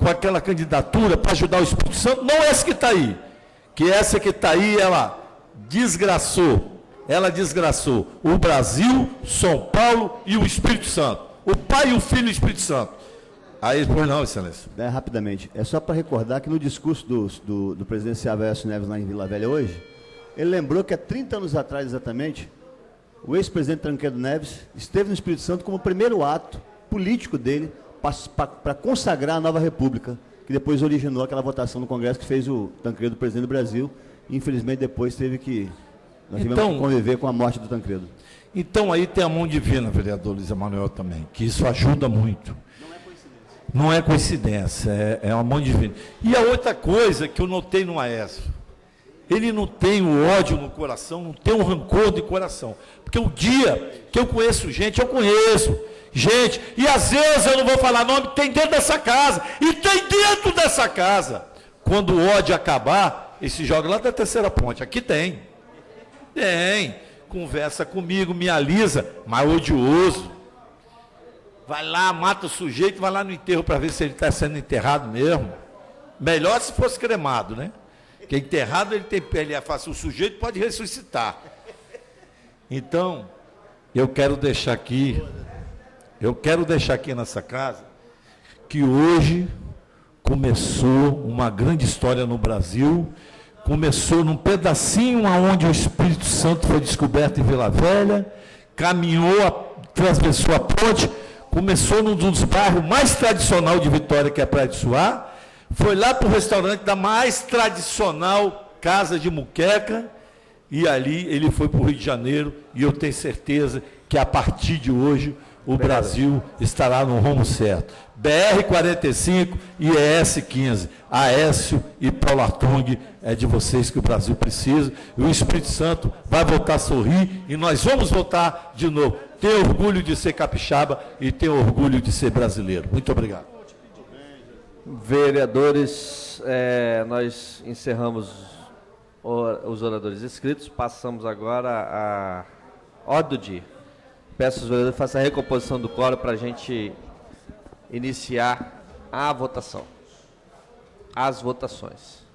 aquela candidatura para ajudar o Espírito Santo, não essa que está aí, que essa que está aí, ela desgraçou o Brasil, São Paulo e o Espírito Santo. O Pai, o Filho e o Espírito Santo. Aí, pois não, Excelência. Rapidamente, é só para recordar que no discurso do presidente Aécio Neves lá em Vila Velha hoje, ele lembrou que há 30 anos atrás exatamente, o ex-presidente Tancredo Neves esteve no Espírito Santo como o primeiro ato político dele para consagrar a nova república, que depois originou aquela votação no Congresso que fez o Tancredo presidente do Brasil, e infelizmente depois tivemos que conviver com a morte do Tancredo. Então aí tem a mão divina, vereador Luiz Emanuel, também, que isso ajuda muito. Não é coincidência, é uma mão divina. E a outra coisa que eu notei no Aécio, ele não tem o ódio no coração, não tem um rancor de coração. Porque o dia que eu conheço gente, e às vezes eu não vou falar nome, tem dentro dessa casa, e tem dentro dessa casa. Quando o ódio acabar, ele se joga lá da terceira ponte. Aqui tem. Conversa comigo, me alisa, mas odioso. Vai lá, mata o sujeito, vai lá no enterro para ver se ele está sendo enterrado mesmo. Melhor se fosse cremado, né? Porque enterrado ele tem pele, o sujeito pode ressuscitar. Então, eu quero deixar aqui nessa casa, que hoje, começou uma grande história no Brasil, começou num pedacinho onde o Espírito Santo foi descoberto em Vila Velha, caminhou, atravessou a ponte, começou num dos bairros mais tradicional de Vitória, que é a Praia de Suá, foi lá para o restaurante da mais tradicional Casa de Muqueca, e ali ele foi para o Rio de Janeiro, e eu tenho certeza que a partir de hoje o Brasil estará no rumo certo. BR-45 e ES-15, Aécio e Paulo Artung, é de vocês que o Brasil precisa, e o Espírito Santo vai voltar a sorrir, e nós vamos voltar de novo. Tenho orgulho de ser capixaba e tenho orgulho de ser brasileiro. Muito obrigado. Vereadores, nós encerramos os oradores inscritos, passamos agora a ordem do dia. Peço aos vereadores que façam a recomposição do quórum para a gente iniciar a votação. As votações.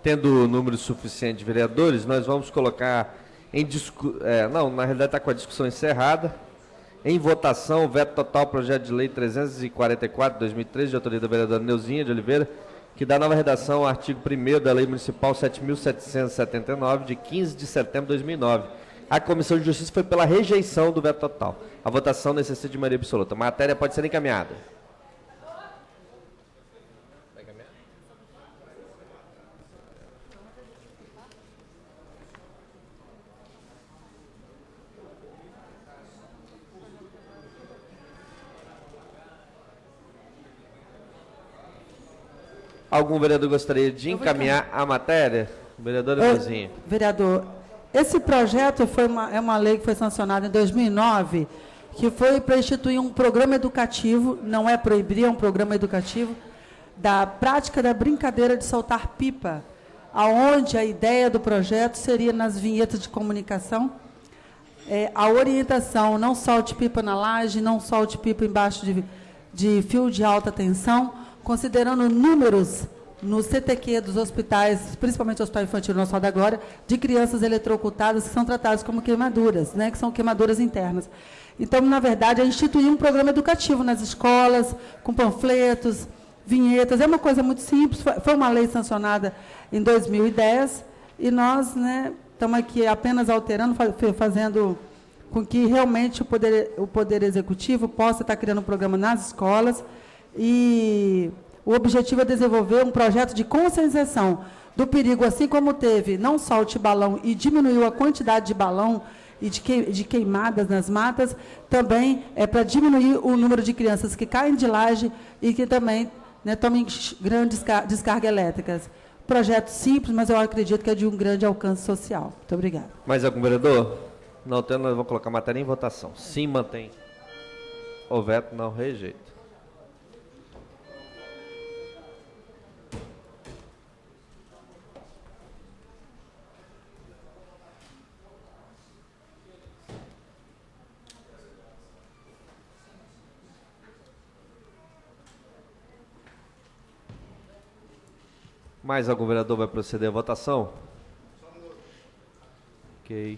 Tendo número suficiente de vereadores, nós vamos colocar em discussão. Não, na realidade está com a discussão encerrada. Em votação, o veto total projeto de lei 344 de 2013, de autoria da vereadora Neuzinha de Oliveira, que dá nova redação ao artigo 1º da Lei Municipal 7.779, de 15 de setembro de 2009. A Comissão de Justiça foi pela rejeição do veto total. A votação necessita de maioria absoluta. A matéria pode ser encaminhada. Algum vereador gostaria de encaminhar a matéria? Vereadora Neuzinha. Vereador, esse projeto é uma lei que foi sancionada em 2009, que foi para instituir um programa educativo, não é proibir, é um programa educativo, da prática da brincadeira de soltar pipa, aonde a ideia do projeto seria nas vinhetas de comunicação, a orientação, não solte pipa na laje, não solte pipa embaixo de fio de alta tensão, considerando números no CTQ dos hospitais, principalmente o Hospital Infantil Nossa Senhora da Glória, de crianças eletrocutadas que são tratadas como queimaduras, né, que são queimaduras internas. Então, na verdade, é instituir um programa educativo nas escolas, com panfletos, vinhetas. É uma coisa muito simples, foi uma lei sancionada em 2010, e nós, né, estamos aqui apenas alterando, fazendo com que realmente o Poder Executivo possa estar criando um programa nas escolas, e o objetivo é desenvolver um projeto de conscientização do perigo, assim como teve não solte balão e diminuiu a quantidade de balão e de queimadas nas matas, também é para diminuir o número de crianças que caem de laje e que também, né, tomem grandes descargas elétricas. Projeto simples, mas eu acredito que é de um grande alcance social. Muito obrigada. Mais algum vereador? Não tendo, nós vamos colocar a matéria em votação. Sim, mantém. O veto, não, rejeita. Mais algum vereador vai proceder à votação? Ok.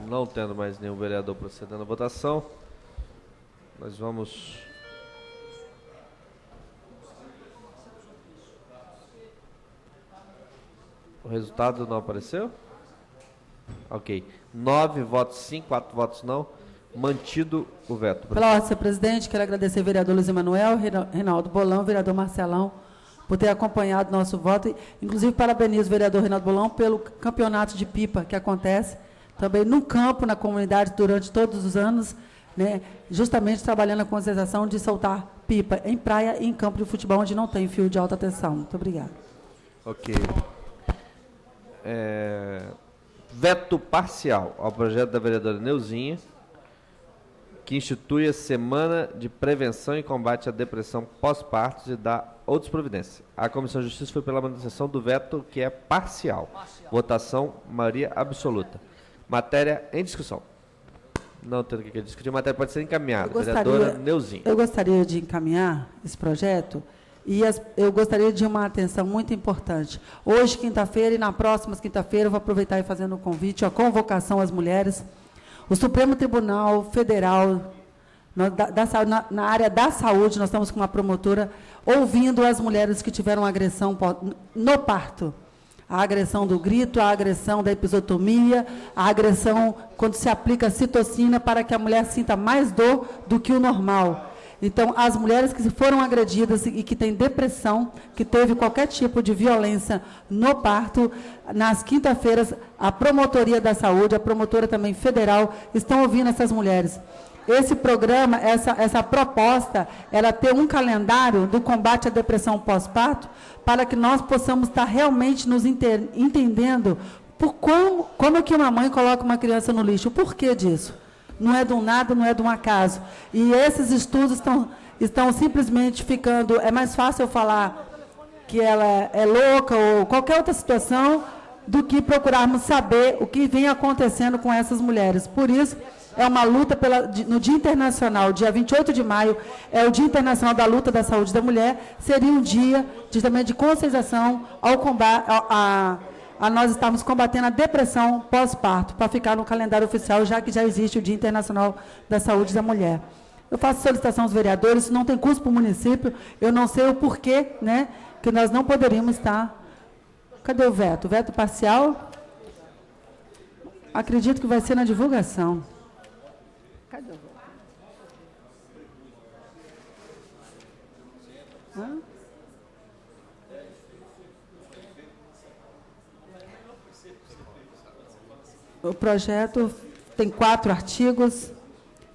Não tendo mais nenhum vereador procedendo à votação, nós vamos... O resultado não apareceu? Ok. 9 votos sim, 4 votos não. Mantido o veto. Pela ordem, senhor presidente, quero agradecer ao vereador Luiz Emanuel, Reinaldo Bolão, vereador Marcelão, por ter acompanhado nosso voto. Inclusive, parabenizo o vereador Reinaldo Bolão pelo campeonato de pipa que acontece também no campo, na comunidade, durante todos os anos, né, justamente trabalhando a conscientização de soltar pipa em praia e em campo de futebol, onde não tem fio de alta tensão. Muito obrigado. Ok. Veto parcial ao projeto da vereadora Neuzinha, que institui a Semana de Prevenção e Combate à Depressão Pós-Partos e dá outras providências. A Comissão de Justiça foi pela manutenção do veto, que é parcial. Votação, maioria absoluta. Matéria em discussão. Não tendo o que discutir, a matéria pode ser encaminhada. Vereadora Neuzinha. Eu gostaria de encaminhar esse projeto e eu gostaria de uma atenção muito importante. Hoje, quinta-feira, e na próxima quinta-feira, eu vou aproveitar e fazendo o convite, a convocação às mulheres. O Supremo Tribunal Federal, na área da saúde, nós estamos com uma promotora ouvindo as mulheres que tiveram agressão no parto. A agressão do grito, a agressão da episiotomia, a agressão quando se aplica citocina para que a mulher sinta mais dor do que o normal. Então, as mulheres que foram agredidas e que têm depressão, que teve qualquer tipo de violência no parto, nas quinta-feiras, a Promotoria da Saúde, a promotora também federal, estão ouvindo essas mulheres. Esse programa, essa proposta, ela tem um calendário do combate à depressão pós-parto, para que nós possamos estar realmente nos entendendo por como é que uma mãe coloca uma criança no lixo, o porquê disso. Não é de um nada, não é de um acaso. E esses estudos estão simplesmente ficando... É mais fácil eu falar que ela é louca ou qualquer outra situação do que procurarmos saber o que vem acontecendo com essas mulheres. Por isso, é uma luta no Dia Internacional, dia 28 de maio, é o Dia Internacional da Luta da Saúde da Mulher, seria um dia também de conscientização ao combate... a nós estamos combatendo a depressão pós-parto, para ficar no calendário oficial, já que já existe o Dia Internacional da Saúde da Mulher. Eu faço solicitação aos vereadores, isso não tem custo para o município, eu não sei o porquê, né, que nós não poderíamos estar... Cadê o veto? O veto parcial? Acredito que vai ser na divulgação. Cadê o veto? Hã? O projeto tem 4 artigos,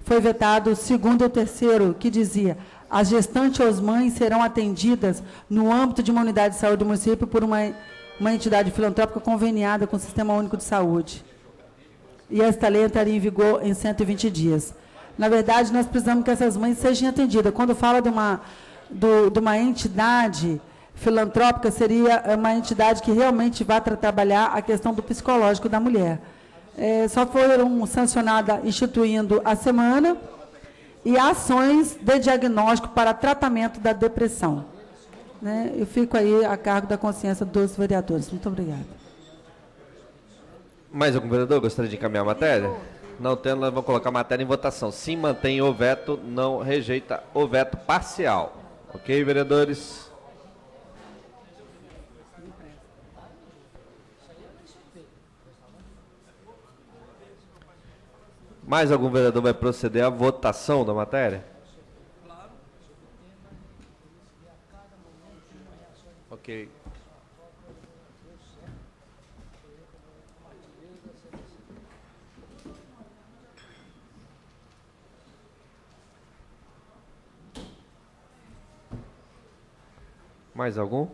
foi vetado o 2º e o 3º, que dizia: as gestantes ou as mães serão atendidas no âmbito de uma unidade de saúde do município por uma entidade filantrópica conveniada com o Sistema Único de Saúde. E esta lei entraria em vigor em 120 dias. Na verdade, nós precisamos que essas mães sejam atendidas. Quando fala de uma entidade filantrópica, seria uma entidade que realmente vai trabalhar a questão do psicológico da mulher. Só foram sancionadas instituindo a semana e ações de diagnóstico para tratamento da depressão. Né? Eu fico aí a cargo da consciência dos vereadores. Muito obrigada. Mais algum vereador gostaria de encaminhar a matéria? Não tendo, nós vamos colocar a matéria em votação. Sim, mantém o veto, não rejeita o veto parcial. Ok, vereadores? Mais algum vereador vai proceder à votação da matéria? Claro. Ok. Mais algum?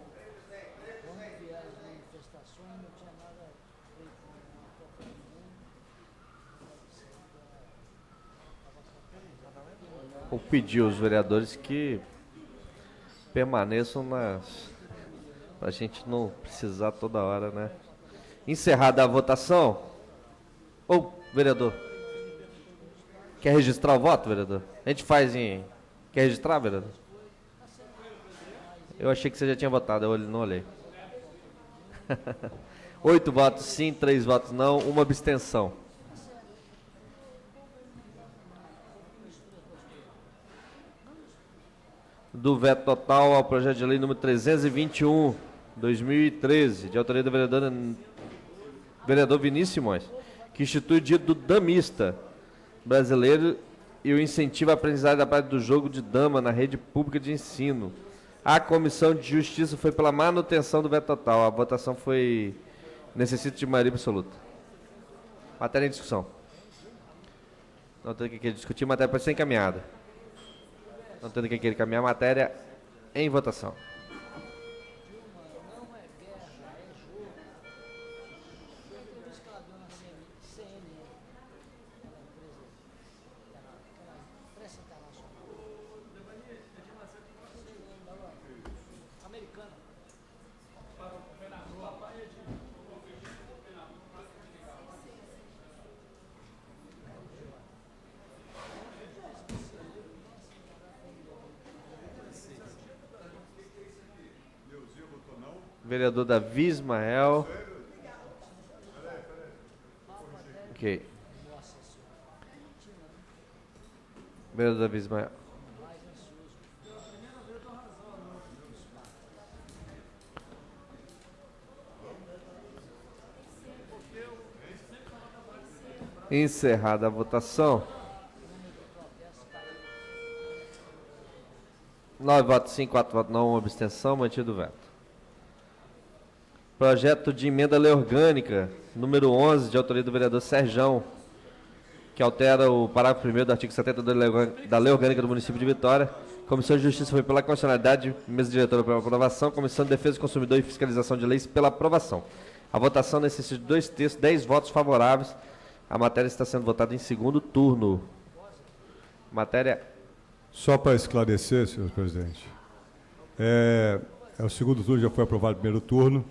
Vou pedir aos vereadores que permaneçam para a gente não precisar toda hora, né? Encerrada a votação. Ô, vereador, quer registrar o voto, vereador? A gente faz em... Quer registrar, vereador? Eu achei que você já tinha votado, eu não olhei. 8 votos sim, 3 votos não, 1 abstenção. Do veto total ao projeto de lei número 321, 2013, de autoria do vereador Vinícius Simões, que institui o Dia do Damista Brasileiro e o incentivo à aprendizagem da prática do jogo de dama na rede pública de ensino. A Comissão de Justiça foi pela manutenção do veto total. A votação foi... necessita de maioria absoluta. Matéria em discussão. Não tem o que discutir, matéria pode ser encaminhada. Não tendo quem queira encaminhar a matéria em votação. Vereador Davi Ismael. Ok. Vereador Davi Ismael. Encerrada a votação. 9 votos sim, 4 votos não, 1 abstenção, mantido o veto. Projeto de emenda lei orgânica, número 11, de autoria do vereador Serjão, que altera o parágrafo 1º do artigo 70 da lei orgânica do município de Vitória. Comissão de Justiça foi pela constitucionalidade, mesa diretora pela aprovação, Comissão de Defesa do Consumidor e Fiscalização de Leis pela aprovação. A votação necessita de 2 terços, 10 votos favoráveis. A matéria está sendo votada em segundo turno. Matéria... Só para esclarecer, senhor presidente, o segundo turno já foi aprovado no primeiro turno,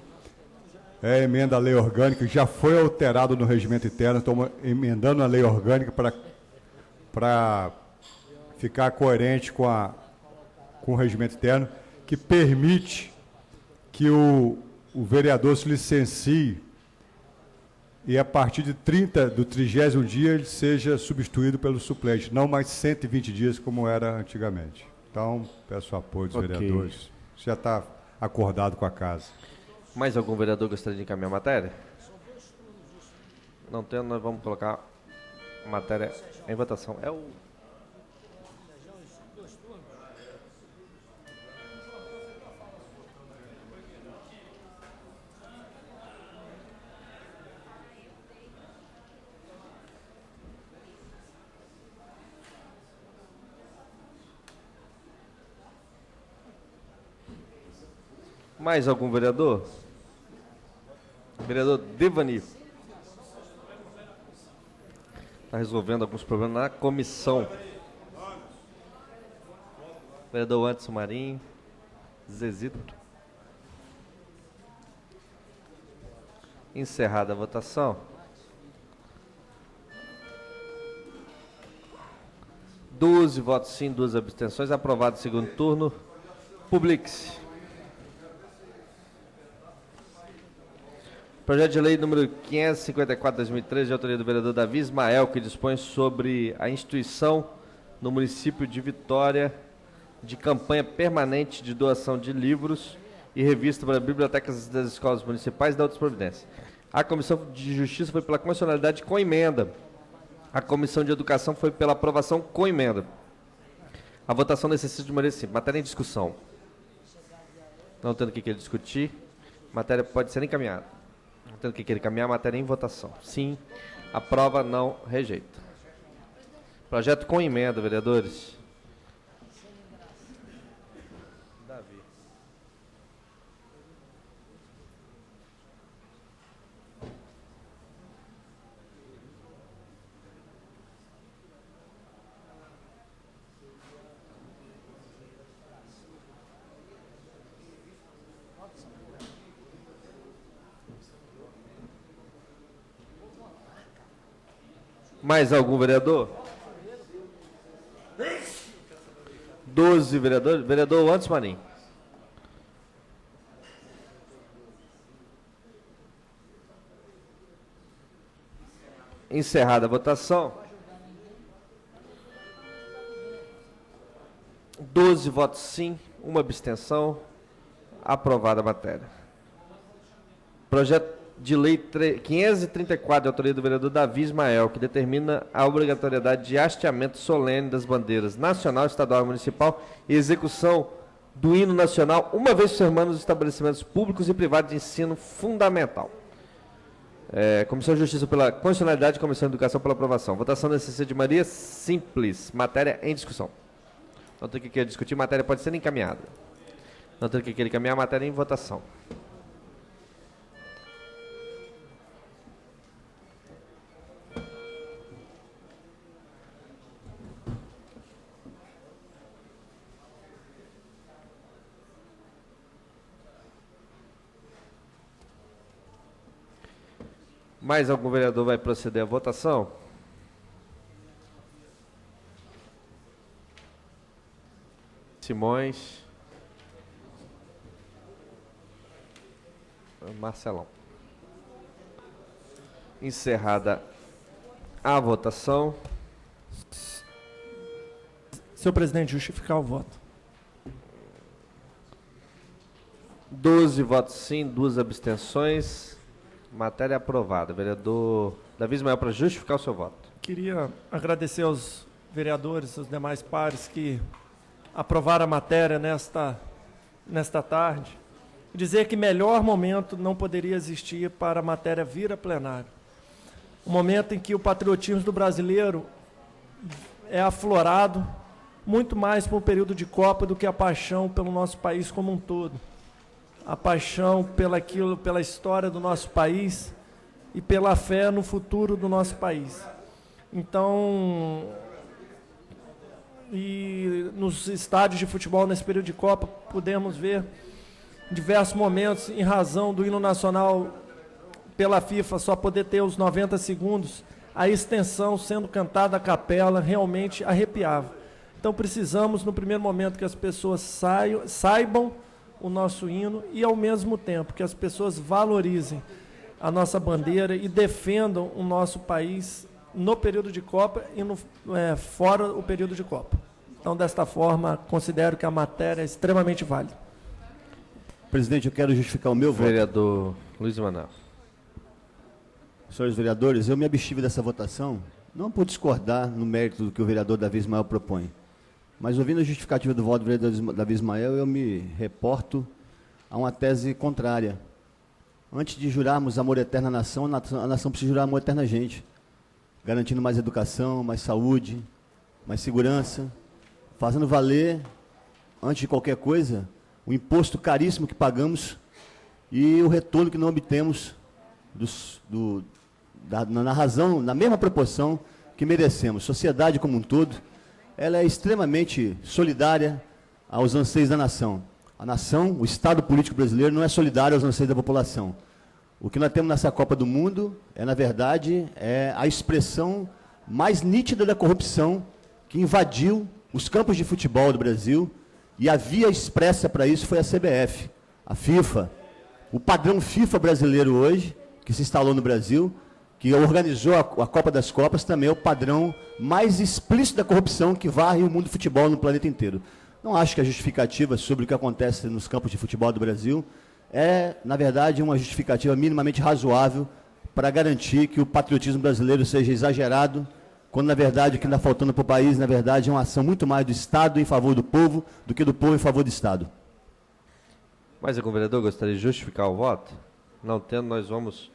a emenda à lei orgânica já foi alterado no regimento interno, estamos emendando a lei orgânica para ficar coerente com o regimento interno, que permite que o vereador se licencie e a partir de do 30º dia ele seja substituído pelo suplente, não mais 120 dias como era antigamente. Então, peço apoio dos vereadores. Isso já está acordado com a casa. Mais algum vereador gostaria de encaminhar a matéria? Não tendo, nós vamos colocar a matéria em votação. Mais algum vereador? Vereador Devani. Está resolvendo alguns problemas na comissão. Vereador Anderson Marinho. Zezito. Encerrada a votação. 12 votos sim, 2 abstenções. Aprovado o segundo turno. Publique-se. Projeto de lei número 554/2013, de autoria do vereador Davi Ismael, que dispõe sobre a instituição no município de Vitória de campanha permanente de doação de livros e revistas para bibliotecas das escolas municipais e da outras providências. A Comissão de Justiça foi pela constitucionalidade com emenda. A Comissão de Educação foi pela aprovação com emenda. A votação necessita de maioria simples. Matéria em discussão. Não tendo o que discutir, matéria pode ser encaminhada. Tendo que querer caminhar a matéria em votação. Sim, aprova, não, rejeita. Projeto com emenda, vereadores. Davi. Mais algum vereador? 12 vereadores. Vereador Anderson Marinho. Encerrada a votação. 12 votos sim, 1 abstenção. Aprovada a matéria. Projeto de lei 534, de autoria do vereador Davi Ismael, que determina a obrigatoriedade de hasteamento solene das bandeiras nacional, estadual e municipal e execução do hino nacional uma vez por semana nos estabelecimentos públicos e privados de ensino fundamental. Comissão de Justiça pela constitucionalidade, Comissão de Educação pela aprovação. Votação necessita de maioria simples. Matéria em discussão. Não tem o que querer discutir, matéria pode ser encaminhada. Não tem o que querer encaminhar, matéria em votação. Mais algum vereador vai proceder à votação? Simões. Marcelão. Encerrada a votação. Senhor presidente, justificar o voto. 12 votos sim, 2 abstenções. Matéria aprovada. Vereador Davi Ismael, para justificar o seu voto. Queria agradecer aos vereadores, aos demais pares que aprovaram a matéria nesta tarde. Dizer que melhor momento não poderia existir para a matéria vir a plenário. O momento em que o patriotismo do brasileiro é aflorado muito mais por um período de Copa do que a paixão pelo nosso país como um todo. A paixão pela história do nosso país e pela fé no futuro do nosso país. Então, e nos estádios de futebol nesse período de Copa, pudemos ver em diversos momentos, em razão do hino nacional pela FIFA só poder ter os 90 segundos, a extensão sendo cantada a capela realmente arrepiava. Então precisamos, no primeiro momento, que as pessoas saibam o nosso hino e, ao mesmo tempo, que as pessoas valorizem a nossa bandeira e defendam o nosso país no período de Copa e fora o período de Copa. Então, desta forma, considero que a matéria é extremamente válida. Presidente, eu quero justificar o meu voto. Vereador Luiz Manuel. Senhores vereadores, eu me abstive dessa votação, não por discordar no mérito do que o vereador Davi Ismael propõe, mas ouvindo a justificativa do voto do vereador Davi Ismael, eu me reporto a uma tese contrária. Antes de jurarmos amor eterno à nação, a nação precisa jurar amor eterno a gente, garantindo mais educação, mais saúde, mais segurança, fazendo valer, antes de qualquer coisa, o imposto caríssimo que pagamos e o retorno que não obtemos na razão, na mesma proporção que merecemos. Sociedade como um todo, ela é extremamente solidária aos anseios da nação. A nação, o Estado político brasileiro, não é solidário aos anseios da população. O que nós temos nessa Copa do Mundo na verdade, a expressão mais nítida da corrupção que invadiu os campos de futebol do Brasil, e a via expressa para isso foi a CBF, a FIFA. O padrão FIFA brasileiro hoje, que se instalou no Brasil, que organizou a Copa das Copas, também é o padrão mais explícito da corrupção que varre o mundo do futebol no planeta inteiro. Não acho que a justificativa sobre o que acontece nos campos de futebol do Brasil é, na verdade, uma justificativa minimamente razoável para garantir que o patriotismo brasileiro seja exagerado, quando, na verdade, o que está faltando para o país, na verdade, é uma ação muito mais do Estado em favor do povo do que do povo em favor do Estado. Mais algum vereador gostaria de justificar o voto? Não tendo, nós vamos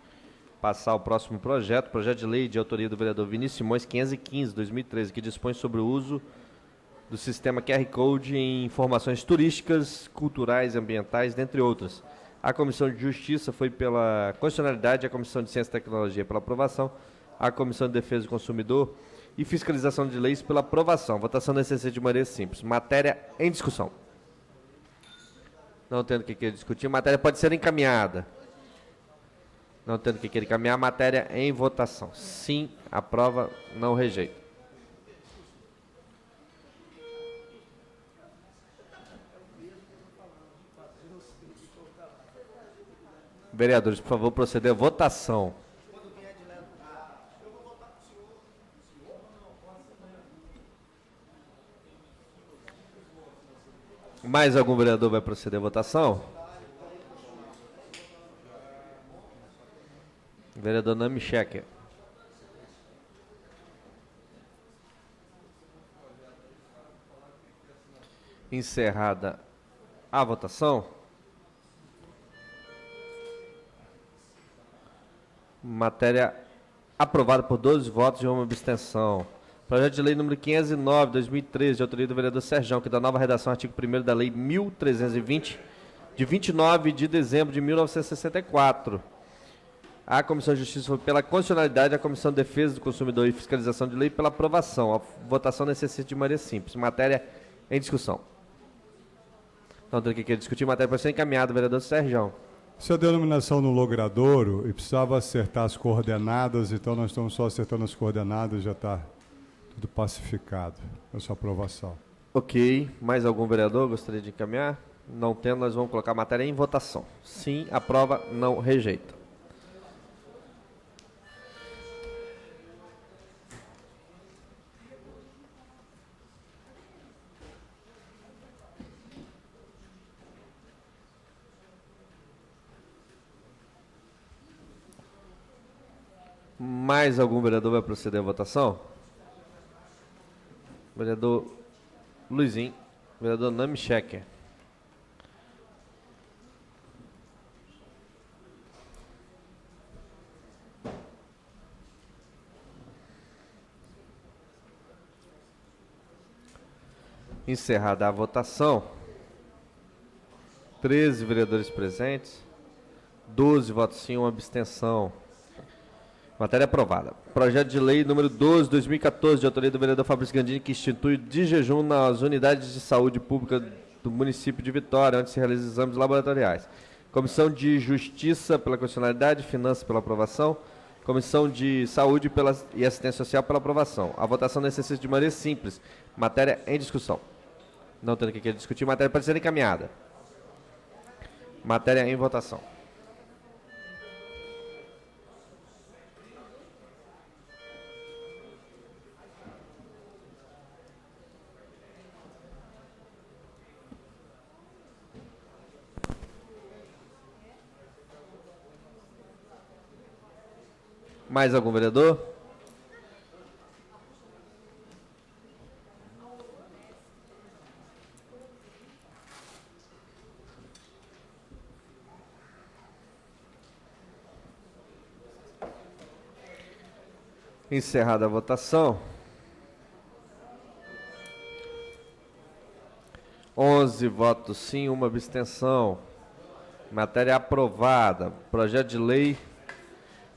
passar ao próximo projeto de lei de autoria do vereador Vinícius Simões, 515/2013, que dispõe sobre o uso do sistema QR Code em informações turísticas, culturais, ambientais, dentre outras. A Comissão de Justiça foi pela constitucionalidade, a Comissão de Ciência e Tecnologia pela aprovação, a Comissão de Defesa do Consumidor e Fiscalização de Leis pela aprovação. Votação necessita de maneira simples. Matéria em discussão. Não tendo o que discutir, matéria pode ser encaminhada. Não tendo o que encaminhar, matéria em votação. Sim, aprova, não rejeita. Vereadores, por favor, proceder à votação. Mais algum vereador vai proceder à votação? Vereador Nami Checker. Encerrada a votação. Matéria aprovada por 12 votos e uma abstenção. Projeto de lei número 509/2013, de autoria do vereador Serjão, que dá nova redação ao artigo 1º da lei 1320, de 29 de dezembro de 1964. A Comissão de Justiça foi pela constitucionalidade, a Comissão de Defesa do Consumidor e Fiscalização de Lei pela aprovação. A votação necessita de maneira simples. Matéria em discussão. Então, tem que discutir matéria para ser encaminhada, vereador Serjão. Isso é denominação no logradouro e precisava acertar as coordenadas, então nós estamos só acertando as coordenadas, já está tudo pacificado. É sua aprovação. Ok. Mais algum vereador gostaria de encaminhar? Não tendo, nós vamos colocar a matéria em votação. Sim, aprova, não, rejeita. Mais algum vereador vai proceder à votação? Vereador Luizinho. Vereador Nami Shecker. Encerrada a votação. 13 vereadores presentes. 12 votos sim, uma abstenção. Matéria aprovada. Projeto de lei número 12, 2014, de autoria do vereador Fabrício Gandini, que institui o de jejum nas unidades de saúde pública do município de Vitória, onde se realizam exames laboratoriais. Comissão de Justiça pela constitucionalidade, Finanças pela aprovação. Comissão de Saúde e Assistência Social pela aprovação. A votação necessita de maneira simples. Matéria em discussão. Não tendo que discutir, matéria pode ser encaminhada. Matéria em votação. Mais algum vereador? Encerrada a votação. 11 votos sim, uma abstenção. Matéria aprovada. Projeto de lei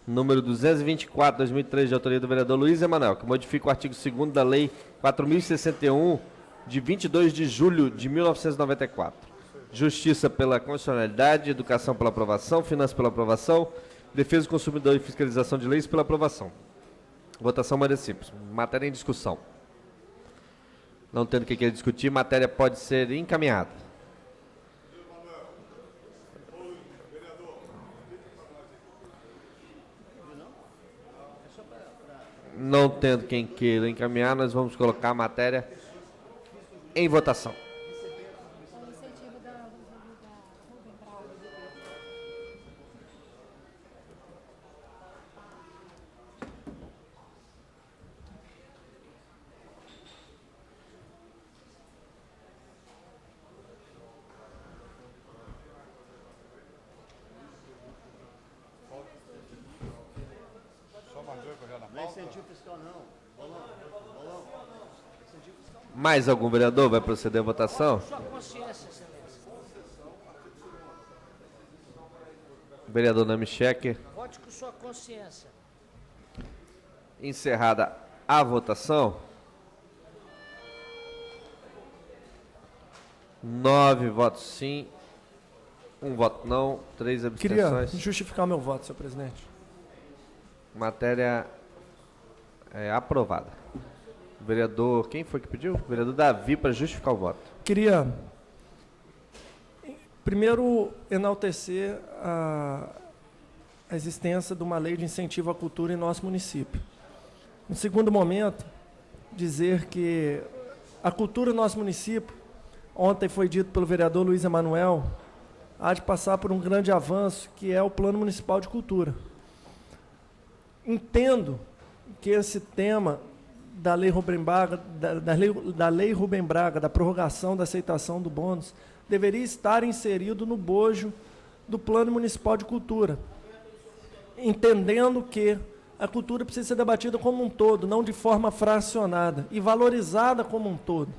número 224, 2003, de autoria do vereador Luiz Emanuel, que modifica o artigo 2º da Lei 4.061, de 22 de julho de 1994. Justiça pela constitucionalidade, Educação pela aprovação, Finanças pela aprovação, Defesa do Consumidor e Fiscalização de Leis pela aprovação. Votação matéria simples. Matéria em discussão. Não tendo que querer discutir, matéria pode ser encaminhada. Não tendo quem queira encaminhar, nós vamos colocar a matéria em votação. Mais algum vereador vai proceder à votação? Sua consciência, excelência. Vereador Nami Shecker. Vote com sua consciência. Encerrada a votação. 9 votos sim, 1 voto não, 3 abstenções. Queria justificar meu voto, senhor presidente. Matéria aprovada. Vereador, quem foi que pediu? Vereador Davi, para justificar o voto. Queria, primeiro, enaltecer a existência de uma lei de incentivo à cultura em nosso município. No segundo momento, dizer que a cultura no nosso município, ontem foi dito pelo vereador Luiz Emanuel, há de passar por um grande avanço, que é o Plano Municipal de Cultura. Entendo que esse tema da Lei Rubem Braga, da Lei Rubem Braga, da prorrogação da aceitação do bônus, deveria estar inserido no bojo do Plano Municipal de Cultura, entendendo que a cultura precisa ser debatida como um todo, não de forma fracionada, e valorizada como um todo.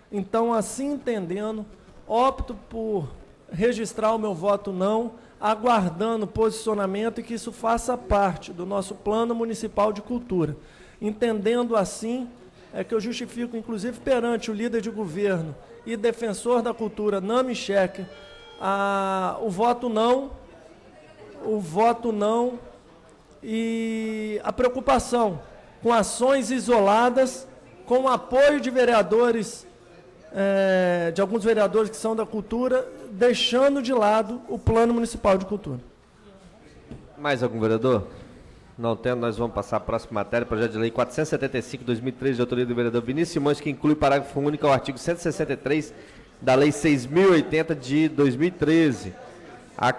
Então, assim entendendo, opto por registrar o meu voto não, aguardando posicionamento e que isso faça parte do nosso Plano Municipal de Cultura. Entendendo assim, é que eu justifico, inclusive perante o líder de governo e defensor da cultura, Nami Shecker, o voto não e a preocupação com ações isoladas, com o apoio de vereadores de alguns vereadores que são da cultura, deixando de lado o Plano Municipal de Cultura. Mais algum vereador? Não tendo, nós vamos passar a próxima matéria, projeto de lei 475/2013, de autoria do vereador Vinícius Simões, que inclui parágrafo único ao artigo 163 da lei 6.080 de 2013. A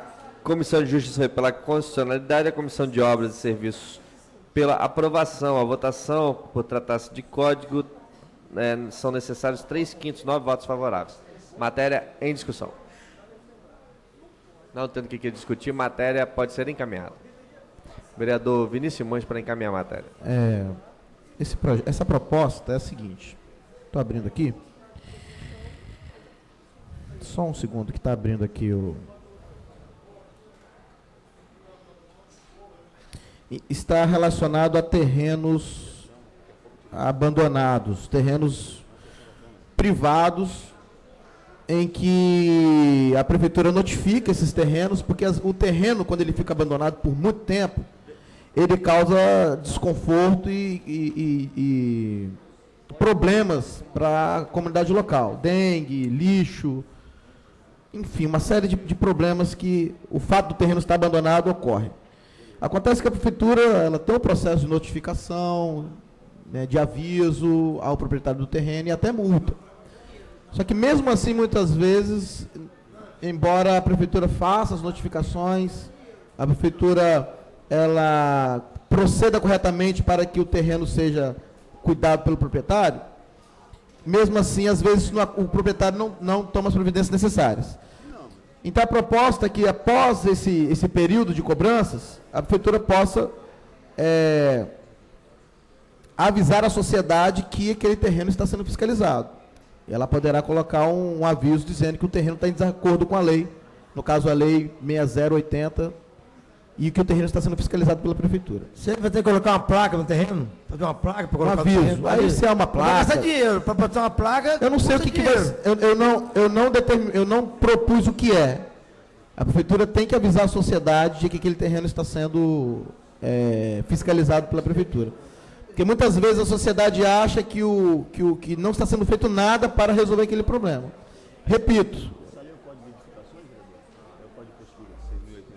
Comissão de Justiça pela Constitucionalidade, a Comissão de Obras e Serviços pela aprovação. A votação, por tratar-se de código, são necessários 3/5, 9 votos favoráveis. Matéria em discussão. Não tendo que discutir, matéria pode ser encaminhada. Vereador Vinícius Simões, para encaminhar a matéria. Essa proposta é a seguinte. Estou abrindo aqui. Só um segundo que está abrindo aqui o... Está relacionado a terrenos abandonados, terrenos privados, em que a prefeitura notifica esses terrenos, porque o terreno, quando ele fica abandonado por muito tempo, ele causa desconforto e problemas para a comunidade local. Dengue, lixo, enfim, uma série de problemas que o fato do terreno estar abandonado ocorre. Acontece que a prefeitura ela tem um processo de notificação, né, de aviso ao proprietário do terreno e até multa. Só que mesmo assim, muitas vezes, embora a prefeitura faça as notificações, a prefeitura ela proceda corretamente para que o terreno seja cuidado pelo proprietário, mesmo assim, às vezes, o proprietário não toma as providências necessárias. Então, a proposta é que, após esse período de cobranças, a prefeitura possa avisar a sociedade que aquele terreno está sendo fiscalizado. Ela poderá colocar um aviso dizendo que o terreno está em desacordo com a lei, no caso a lei 6080, e que o terreno está sendo fiscalizado pela prefeitura. Você vai ter que colocar uma placa no terreno? Fazer uma placa para colocar um aviso. no terreno? Aí se é uma placa... Vai gastar dinheiro para botar uma placa... Eu não sei o que vai ser. Eu não propus o que é. A prefeitura tem que avisar a sociedade de que aquele terreno está sendo fiscalizado pela prefeitura. Porque muitas vezes a sociedade acha que não está sendo feito nada para resolver aquele problema. Repito.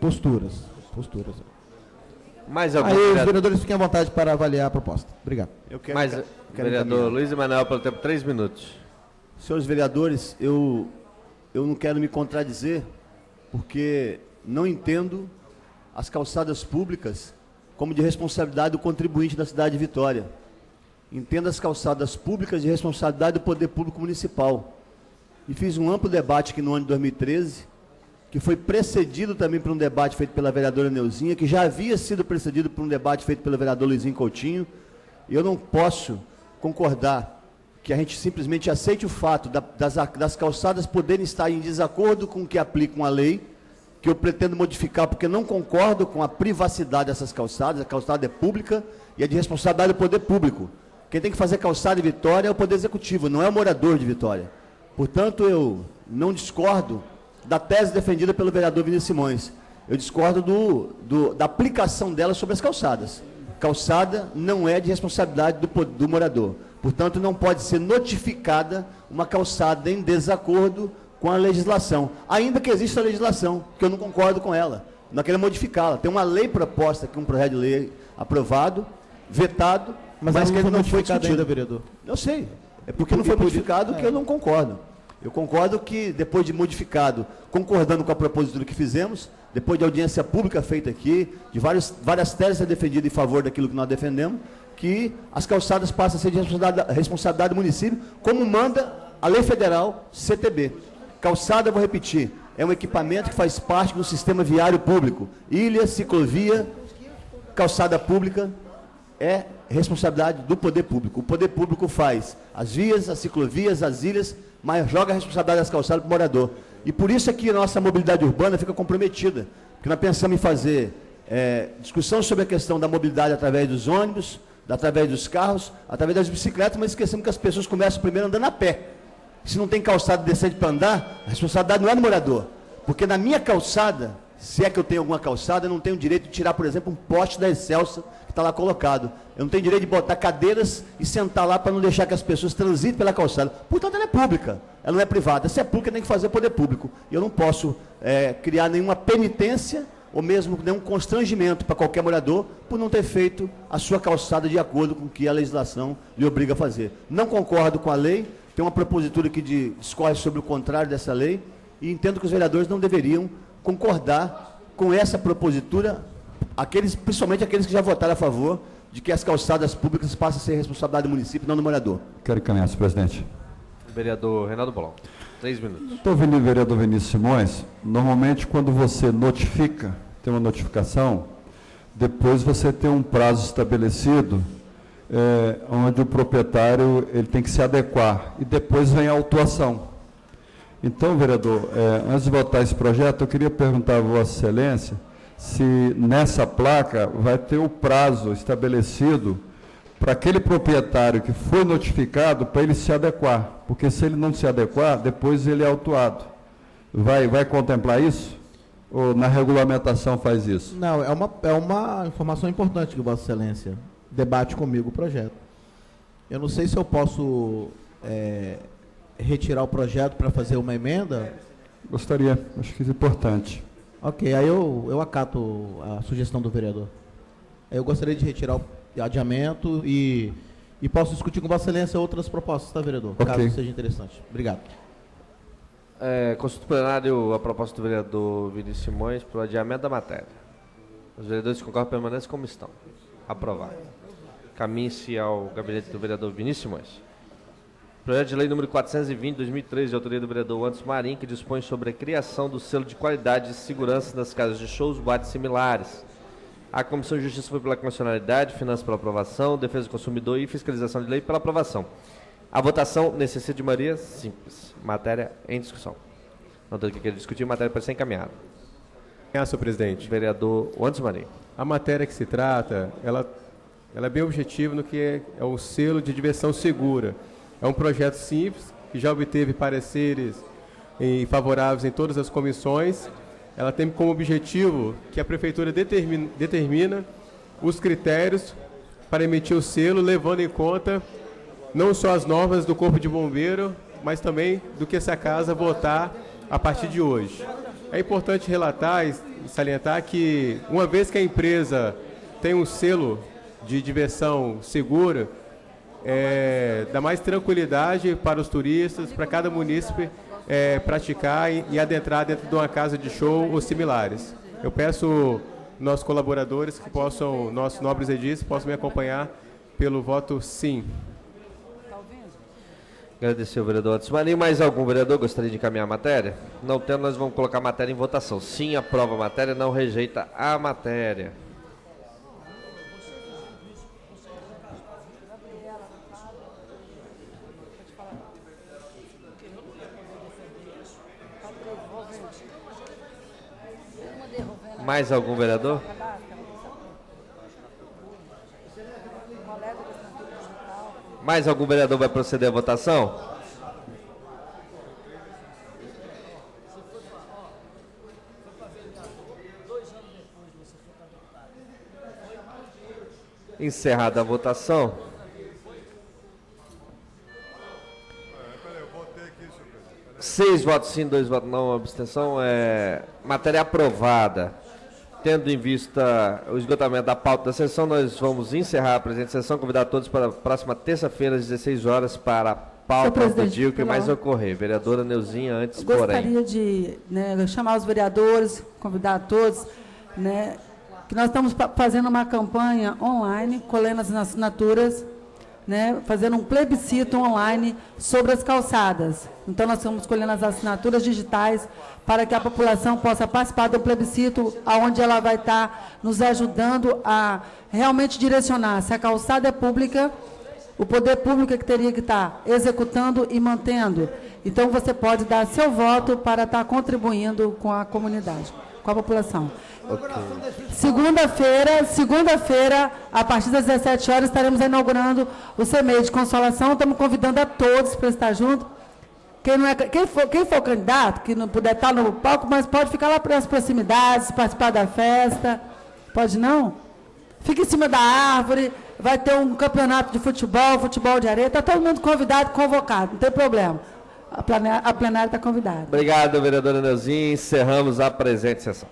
Posturas. Mais algum Aí vereador? os vereadores fiquem à vontade para avaliar a proposta. Obrigado. Vereador Luiz Emanuel, pelo tempo 3 minutos. Senhores vereadores, eu não quero me contradizer, porque não entendo as calçadas públicas como de responsabilidade do contribuinte da cidade de Vitória. Entendo as calçadas públicas de responsabilidade do poder público municipal. E fiz um amplo debate aqui no ano de 2013, que foi precedido também por um debate feito pela vereadora Neuzinha, que já havia sido precedido por um debate feito pelo vereador Luizinho Coutinho. E eu não posso concordar que a gente simplesmente aceite o fato das calçadas poderem estar em desacordo com o que aplicam a lei, que eu pretendo modificar porque não concordo com a privacidade dessas calçadas. A calçada é pública e é de responsabilidade do poder público. Quem tem que fazer calçada em Vitória é o Poder Executivo, não é o morador de Vitória. Portanto, eu não discordo da tese defendida pelo vereador Vinícius Simões. Eu discordo da aplicação dela sobre as calçadas. Calçada não é de responsabilidade do morador. Portanto, não pode ser notificada uma calçada em desacordo com a legislação. Ainda que exista a legislação, que eu não concordo com ela. Não quero modificá-la. Tem uma lei proposta aqui, um projeto de lei aprovado, vetado, mas que ele não foi discutido ainda, vereador. Eu sei. É porque não foi modificado que eu não concordo. Eu concordo que, depois de modificado, concordando com a propositura que fizemos, depois de audiência pública feita aqui, de várias teses defendidas em favor daquilo que nós defendemos, que as calçadas passam a ser de responsabilidade do município, como manda a lei federal CTB. Calçada, vou repetir, é um equipamento que faz parte do sistema viário público. Ilha, ciclovia, calçada pública é responsabilidade do poder público. O poder público faz as vias, as ciclovias, as ilhas, mas joga a responsabilidade das calçadas para o morador. E por isso é que a nossa mobilidade urbana fica comprometida, porque nós pensamos em fazer discussão sobre a questão da mobilidade através dos ônibus, através dos carros, através das bicicletas, mas esquecemos que as pessoas começam primeiro andando a pé. Se não tem calçada decente para andar, a responsabilidade não é do morador. Porque na minha calçada, se é que eu tenho alguma calçada, eu não tenho o direito de tirar, por exemplo, um poste da Excelsa, que está lá colocado. Eu não tenho direito de botar cadeiras e sentar lá para não deixar que as pessoas transitem pela calçada. Portanto, ela é pública, ela não é privada. Se é pública, tem que fazer poder público. E eu não posso criar nenhuma penitência ou mesmo nenhum constrangimento para qualquer morador por não ter feito a sua calçada de acordo com o que a legislação lhe obriga a fazer. Não concordo com a lei, tem uma propositura que discorre sobre o contrário dessa lei, e entendo que os vereadores não deveriam concordar com essa propositura, principalmente aqueles que já votaram a favor de que as calçadas públicas passem a ser responsabilidade do município, não do morador. Quero encaminhar, senhor presidente. Vereador Reinaldo Bolon, 3 minutos. Estou ouvindo o vereador Vinícius Simões. Normalmente, quando você notifica, tem uma notificação, depois você tem um prazo estabelecido, onde o proprietário ele tem que se adequar, e depois vem a autuação. Então, vereador, antes de votar esse projeto, eu queria perguntar a Vossa Excelência se nessa placa vai ter o prazo estabelecido para aquele proprietário que foi notificado, para ele se adequar, porque se ele não se adequar, depois ele é autuado. Vai contemplar isso? Ou na regulamentação faz isso? Não, é uma informação importante que Vossa Excelência debate comigo o projeto. Eu não sei se eu posso retirar o projeto para fazer uma emenda. Gostaria, acho que é importante. Ok, aí eu acato a sugestão do vereador. Eu gostaria de retirar o adiamento e posso discutir com Vossa Excelência outras propostas, tá, vereador? Okay. Caso seja interessante. Obrigado. Consulta plenário a proposta do vereador Vinícius Simões para o adiamento da matéria. Os vereadores que concordam permanecem como estão. Aprovado. Caminhe-se ao gabinete do vereador Vinícius Simões. Projeto de lei número 420, 2013, de autoria do vereador Anderson Marim, que dispõe sobre a criação do selo de qualidade e segurança das casas de shows, boates similares. A Comissão de Justiça foi pela constitucionalidade, Finanças pela aprovação, Defesa do Consumidor e Fiscalização de Lei pela aprovação. A votação necessita de maioria simples. Matéria em discussão. Não tem o que querer discutir, matéria para ser encaminhada. Senhor presidente. Vereador Anderson Marim. A matéria que se trata, ela é bem objetiva no que é o selo de diversão segura. É um projeto simples, que já obteve pareceres favoráveis em todas as comissões. Ela tem como objetivo que a Prefeitura determina os critérios para emitir o selo, levando em conta não só as normas do Corpo de Bombeiro, mas também do que essa casa votar a partir de hoje. É importante relatar e salientar que, uma vez que a empresa tem um selo de diversão segura, dá mais tranquilidade para os turistas, para cada munícipe praticar e adentrar dentro de uma casa de show ou similares. Eu peço nossos colaboradores que possam, nossos nobres edis, possam me acompanhar pelo voto sim. Agradecer ao vereador Anderson Marim. Mais algum vereador gostaria de encaminhar a matéria? Não tendo, nós vamos colocar a matéria em votação. Sim, aprova a matéria, não rejeita a matéria. Mais algum vereador? Mais algum vereador vai proceder à votação? Encerrada a votação. Seis votos sim, 2 votos não, abstenção. Matéria aprovada. Tendo em vista o esgotamento da pauta da sessão, nós vamos encerrar a presente sessão, convidar todos para a próxima terça-feira, às 16 horas, para a pauta do dia, o que mais ocorrer. Vereadora Neuzinha, antes, porém. Gostaria de chamar os vereadores, convidar todos, que nós estamos fazendo uma campanha online, colhendo as assinaturas, fazendo um plebiscito online sobre as calçadas. Então, nós estamos colhendo as assinaturas digitais para que a população possa participar do plebiscito, onde ela vai estar nos ajudando a realmente direcionar. Se a calçada é pública, o poder público é que teria que estar executando e mantendo. Então, você pode dar seu voto para estar contribuindo com a comunidade, com a população. Okay. Segunda-feira, a partir das 17 horas, estaremos inaugurando o CEMEI de Consolação. Estamos convidando a todos para estar junto. Quem for candidato, que não puder estar no palco, mas pode ficar lá para as proximidades, participar da festa. Pode não? fica em cima da árvore, vai ter um campeonato de futebol, futebol de areia, está todo mundo convidado, convocado, não tem problema. A plenária está convidada. Obrigado, vereadora Neuzinha. Encerramos a presente sessão.